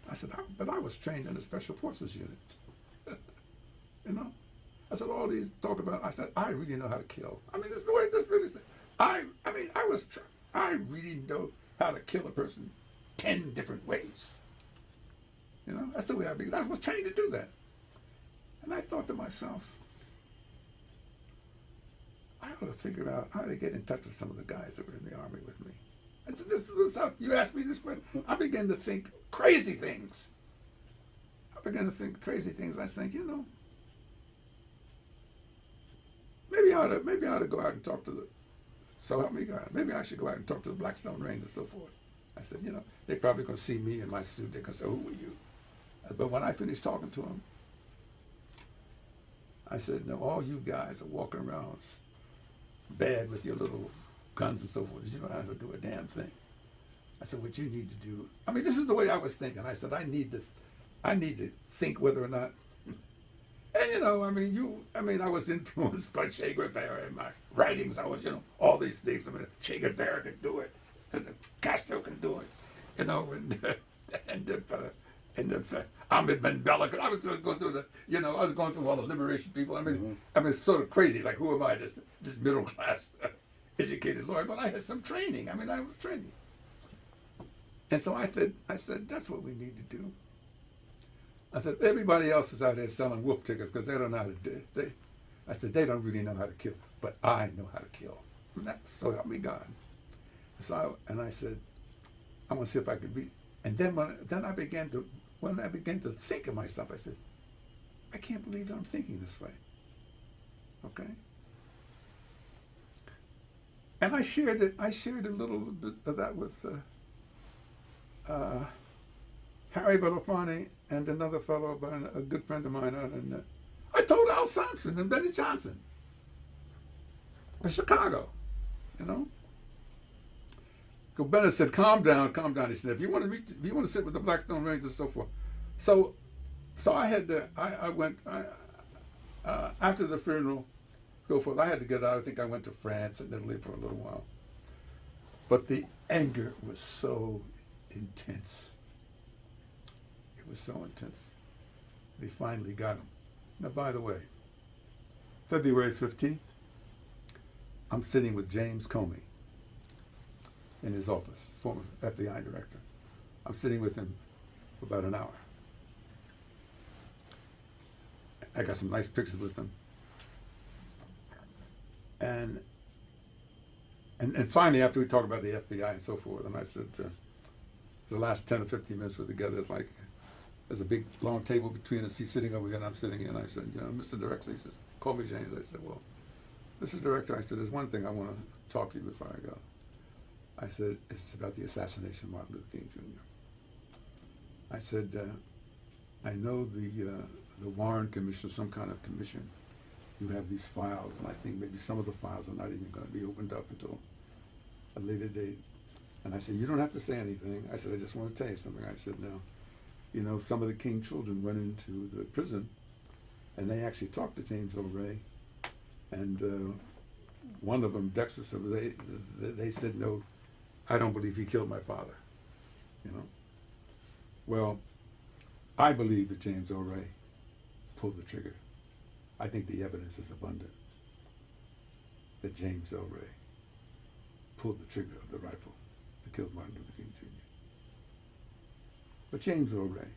I said, but I was trained in the Special Forces unit. You know? I said, all these talk about, I said, I really know how to kill. I mean, this is the way this really said. I really know how to kill a person 10 different ways. You know, that's the way I was trained to do that. And I thought to myself, I ought to figure out how to get in touch with some of the guys that were in the Army with me. And so this is how you asked me this question. I began to think crazy things. I think, you know, maybe I ought to go out and talk to the, so help me God, maybe I should go out and talk to the Blackstone Rangers and so forth. I said, you know, they're probably going to see me in my suit. They're going to say, who were you? But when I finished talking to them, I said, no, all you guys are walking around bad with your little guns and so forth. You don't know how to do a damn thing. I said, what you need to do, I mean, this is the way I was thinking. I said, I need to think whether or not, and you know, I was influenced by Che Guevara in my writings. I was, you know, all these things. I mean, Che Guevara can do it, and Castro can do it, you know, and if Ahmed Ben Bella, I was sort of going through I was going through all the liberation people. I mean, it's sort of crazy. Like, who am I, this middle class educated lawyer? But I had some training. I mean, I was training. And so I said, that's what we need to do. I said, everybody else is out there selling wolf tickets because they don't know how to do it. I said, they don't really know how to kill, but I know how to kill. And so help me God. So I said, I want to see if I could be. And then when I began to think of myself, I said, I can't believe that I'm thinking this way. Okay. And I shared a little bit of that with Harry Belafonte and another fellow, a good friend of mine out in I told Al Sampson and Benny Johnson in Chicago, you know. Bennett said, calm down. He said, if you want to sit with the Blackstone Rangers and so forth. So I had to, I went, after the funeral, so forth, I had to get out. I think I went to France and Italy for a little while. But the anger was so intense. It was so intense. They finally got him. Now, by the way, February 15th, I'm sitting with James Comey in his office, former FBI director. I'm sitting with him for about an hour. I got some nice pictures with him. And and finally, after we talked about the FBI and so forth, and I said, the last 10 or 15 minutes we're together, it's like, there's a big, long table between us. He's sitting over here, and I'm sitting here, and I said, you know, Mr. Director, he says, call me James. I said, well, Mr. Director, I said, there's one thing I want to talk to you before I go. I said, it's about the assassination of Martin Luther King Jr. I said, I know the Warren Commission, some kind of commission, you have these files, and I think maybe some of the files are not even going to be opened up until a later date. And I said, you don't have to say anything. I said, I just want to tell you something. I said, now, you know, some of the King children went into the prison, and they actually talked to James O. Ray, and one of them, Dexter, they said, no, I don't believe he killed my father, you know. Well, I believe that James O. Ray pulled the trigger. I think the evidence is abundant that James O. Ray pulled the trigger of the rifle to kill Martin Luther King Jr. But James O. Ray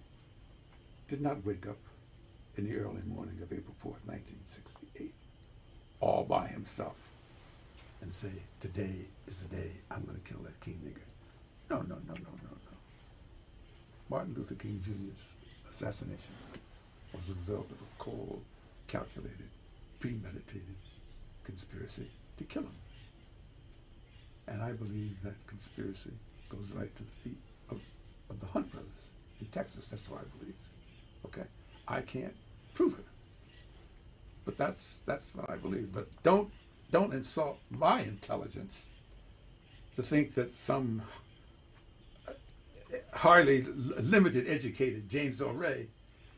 did not wake up in the early morning of April 4th, 1968, all by himself and say, today is the day I'm going to kill that King nigger. No, no, no, no, no, no. Martin Luther King Jr.'s assassination was the result of a cold, calculated, premeditated conspiracy to kill him. And I believe that conspiracy goes right to the feet of the Hunt brothers in Texas. That's what I believe. Okay? I can't prove it. But that's what I believe. But don't insult my intelligence to think that some highly limited educated James O. Ray,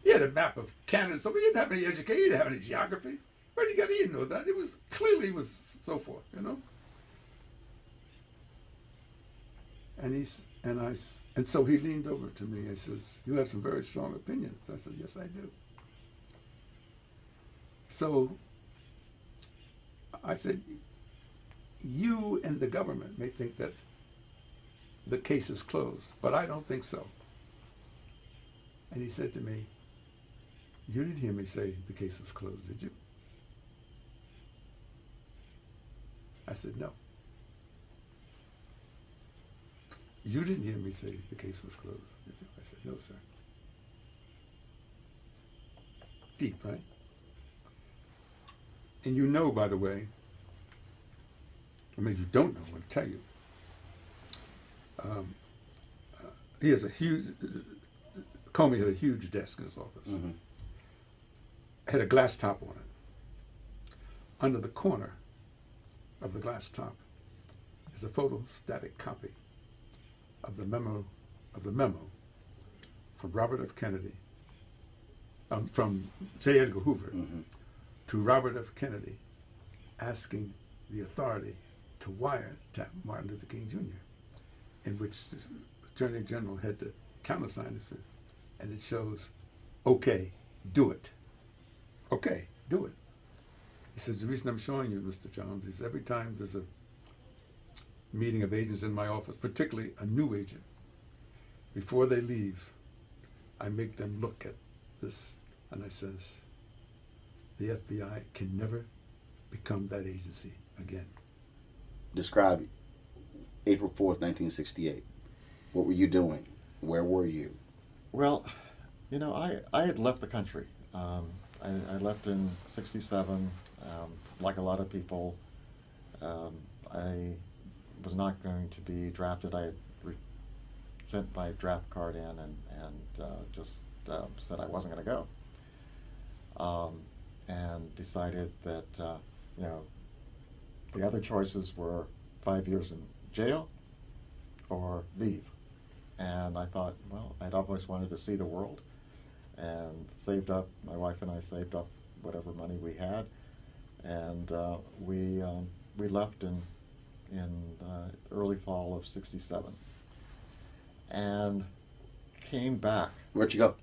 he had a map of Canada, so he didn't have any education, he didn't have any geography. Where did he didn't know that? It was clearly was so forth, you know. And so he leaned over to me and says, you have some very strong opinions. I said, yes, I do. So I said, you and the government may think that the case is closed, but I don't think so. And he said to me, you didn't hear me say the case was closed, did you? I said, no. You didn't hear me say the case was closed, did you? I said, no, sir. Deep, right? And you know, by the way, I mean, you don't know, I'm going to tell you. He has a huge, Comey had a huge desk in his office. Mm-hmm. Had a glass top on it. Under the corner of the glass top is a photostatic copy of the memo from Robert F. Kennedy, from J. Edgar Hoover, mm-hmm. to Robert F. Kennedy, asking the authority to wiretap Martin Luther King Jr., in which the Attorney General had to countersign it, and it shows, okay, do it. Okay, do it. He says, the reason I'm showing you, Mr. Jones, is every time there's a meeting of agents in my office, particularly a new agent, before they leave, I make them look at this, and I says, the FBI can never become that agency again. Describe April 4th, 1968. What were you doing? Where were you? Well, you know, I had left the country. I left in '67. Like a lot of people, I was not going to be drafted. I had sent my draft card in and just said I wasn't going to go. And decided that, you know, the other choices were 5 years in jail or leave. And I thought, well, I'd always wanted to see the world, and saved up, my wife and I saved up whatever money we had, and we left in early fall of '67, and came back. Where'd you go?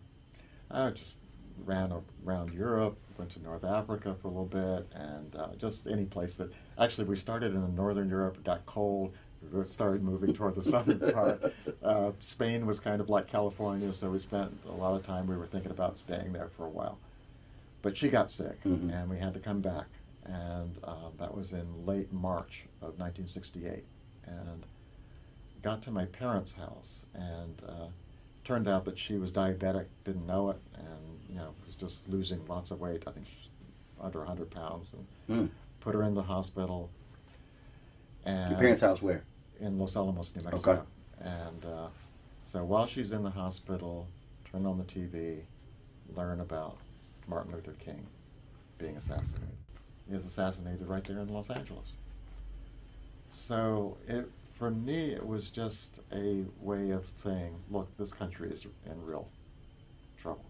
I just ran around Europe, went to North Africa for a little bit, and just any place that, actually we started in Northern Europe, it got cold, we started moving toward the southern part. Spain was kind of like California, so we spent a lot of time, we were thinking about staying there for a while. But she got sick, mm-hmm. and we had to come back. and that was in late March of 1968. And got to my parents' house, and turned out that she was diabetic, didn't know it, and was just losing lots of weight. I think she's under 100 pounds, and put her in the hospital. And your parents' house where? In Los Alamos, New Mexico. Okay. And so while she's in the hospital, turn on the TV, learn about Martin Luther King being assassinated. He was assassinated right there in Los Angeles. So for me, it was just a way of saying, look, this country is in real trouble.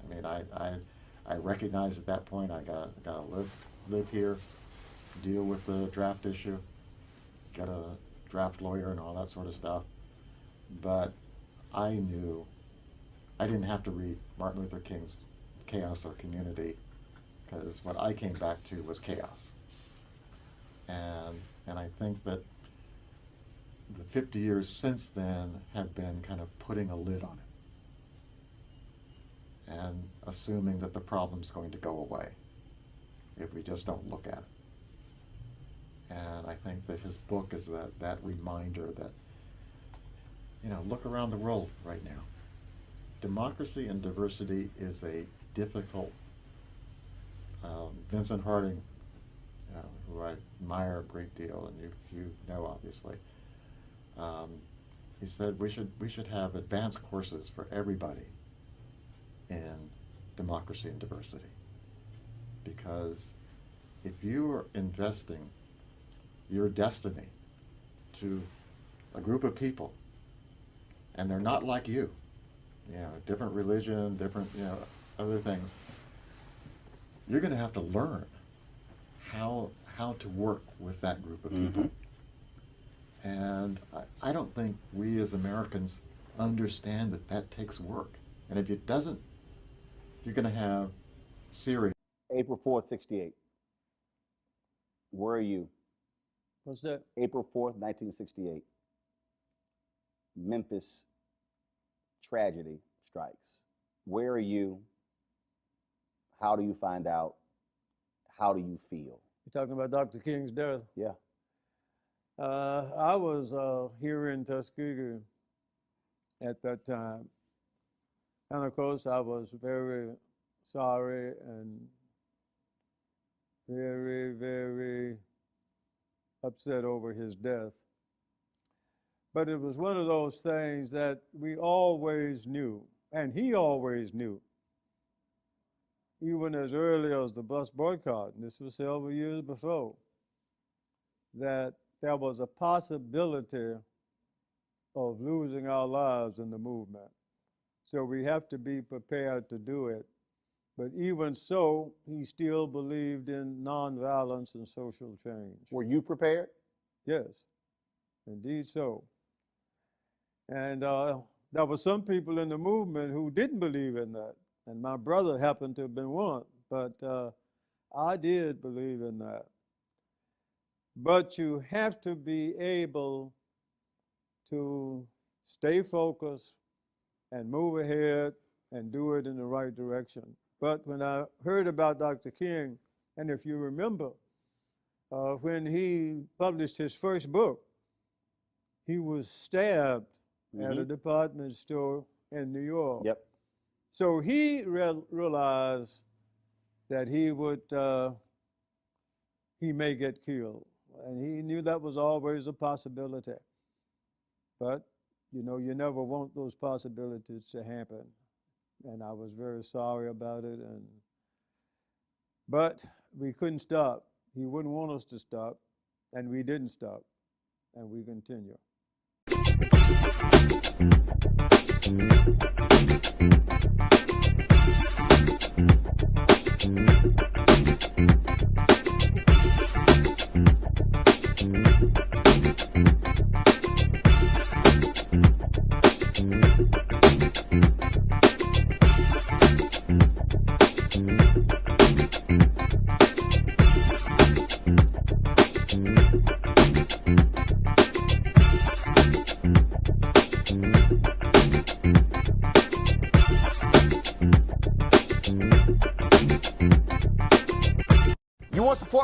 I mean, I recognized at that point I gotta live here, deal with the draft issue, get a draft lawyer and all that sort of stuff. But I knew I didn't have to read Martin Luther King's Chaos or Community, because what I came back to was chaos. And I think that the 50 years since then have been kind of putting a lid on it and assuming that the problem's going to go away if we just don't look at it. And I think that his book is that reminder that, look around the world right now. Democracy and diversity is a difficult. Vincent Harding, who I admire a great deal, and you know obviously, he said we should have advanced courses for everybody in democracy and diversity, because if you are investing your destiny to a group of people, and they're not like you, different religion, different, other things, you're going to have to learn how to work with that group of people. And I don't think we as Americans understand that takes work. And if it doesn't, you're going to have serious. April 4th, 68. Where are you? What's that? April 4th, 1968. Memphis tragedy strikes. Where are you? How do you find out? How do you feel? You're talking about Dr. King's death? Yeah. I was here in Tuskegee at that time. And of course, I was very sorry and very, very upset over his death. But it was one of those things that we always knew, and he always knew, even as early as the bus boycott, and this was several years before, that there was a possibility of losing our lives in the movement. So we have to be prepared to do it. But even so, he still believed in nonviolence and social change. Were you prepared? Yes, indeed so. And there were some people in the movement who didn't believe in that. And my brother happened to have been one, but I did believe in that. But you have to be able to stay focused and move ahead and do it in the right direction. But when I heard about Dr. King, and if you remember, when he published his first book, he was stabbed at a department store in New York. Yep. So he realized that he may get killed. And he knew that was always a possibility. But, you never want those possibilities to happen. And I was very sorry about it. But we couldn't stop. He wouldn't want us to stop. And we didn't stop. And we continue.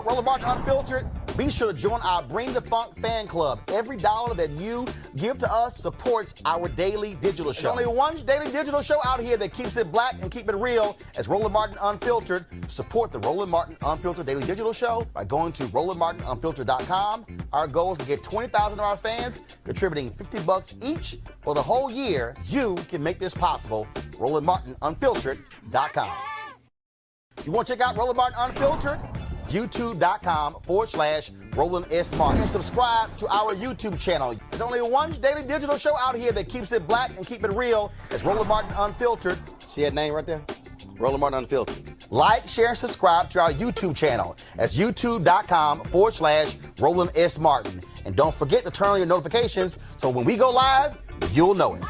Roland Martin Unfiltered, be sure to join our Bring the Funk fan club. Every dollar that you give to us supports our daily digital show. There's only one daily digital show out here that keeps it black and keep it real as Roland Martin Unfiltered. Support the Roland Martin Unfiltered daily digital show by going to RolandMartinUnfiltered.com. Our goal is to get 20,000 of our fans contributing $50 each for the whole year. You can make this possible. RolandMartinUnfiltered.com. You want to check out Roland Martin Unfiltered? YouTube.com/Roland S. Martin. And subscribe to our YouTube channel. There's only one daily digital show out here that keeps it black and keep it real. It's Roland Martin Unfiltered. See that name right there? Roland Martin Unfiltered. Like, share, and subscribe to our YouTube channel. That's YouTube.com/Roland S. Martin. And don't forget to turn on your notifications so when we go live, you'll know it.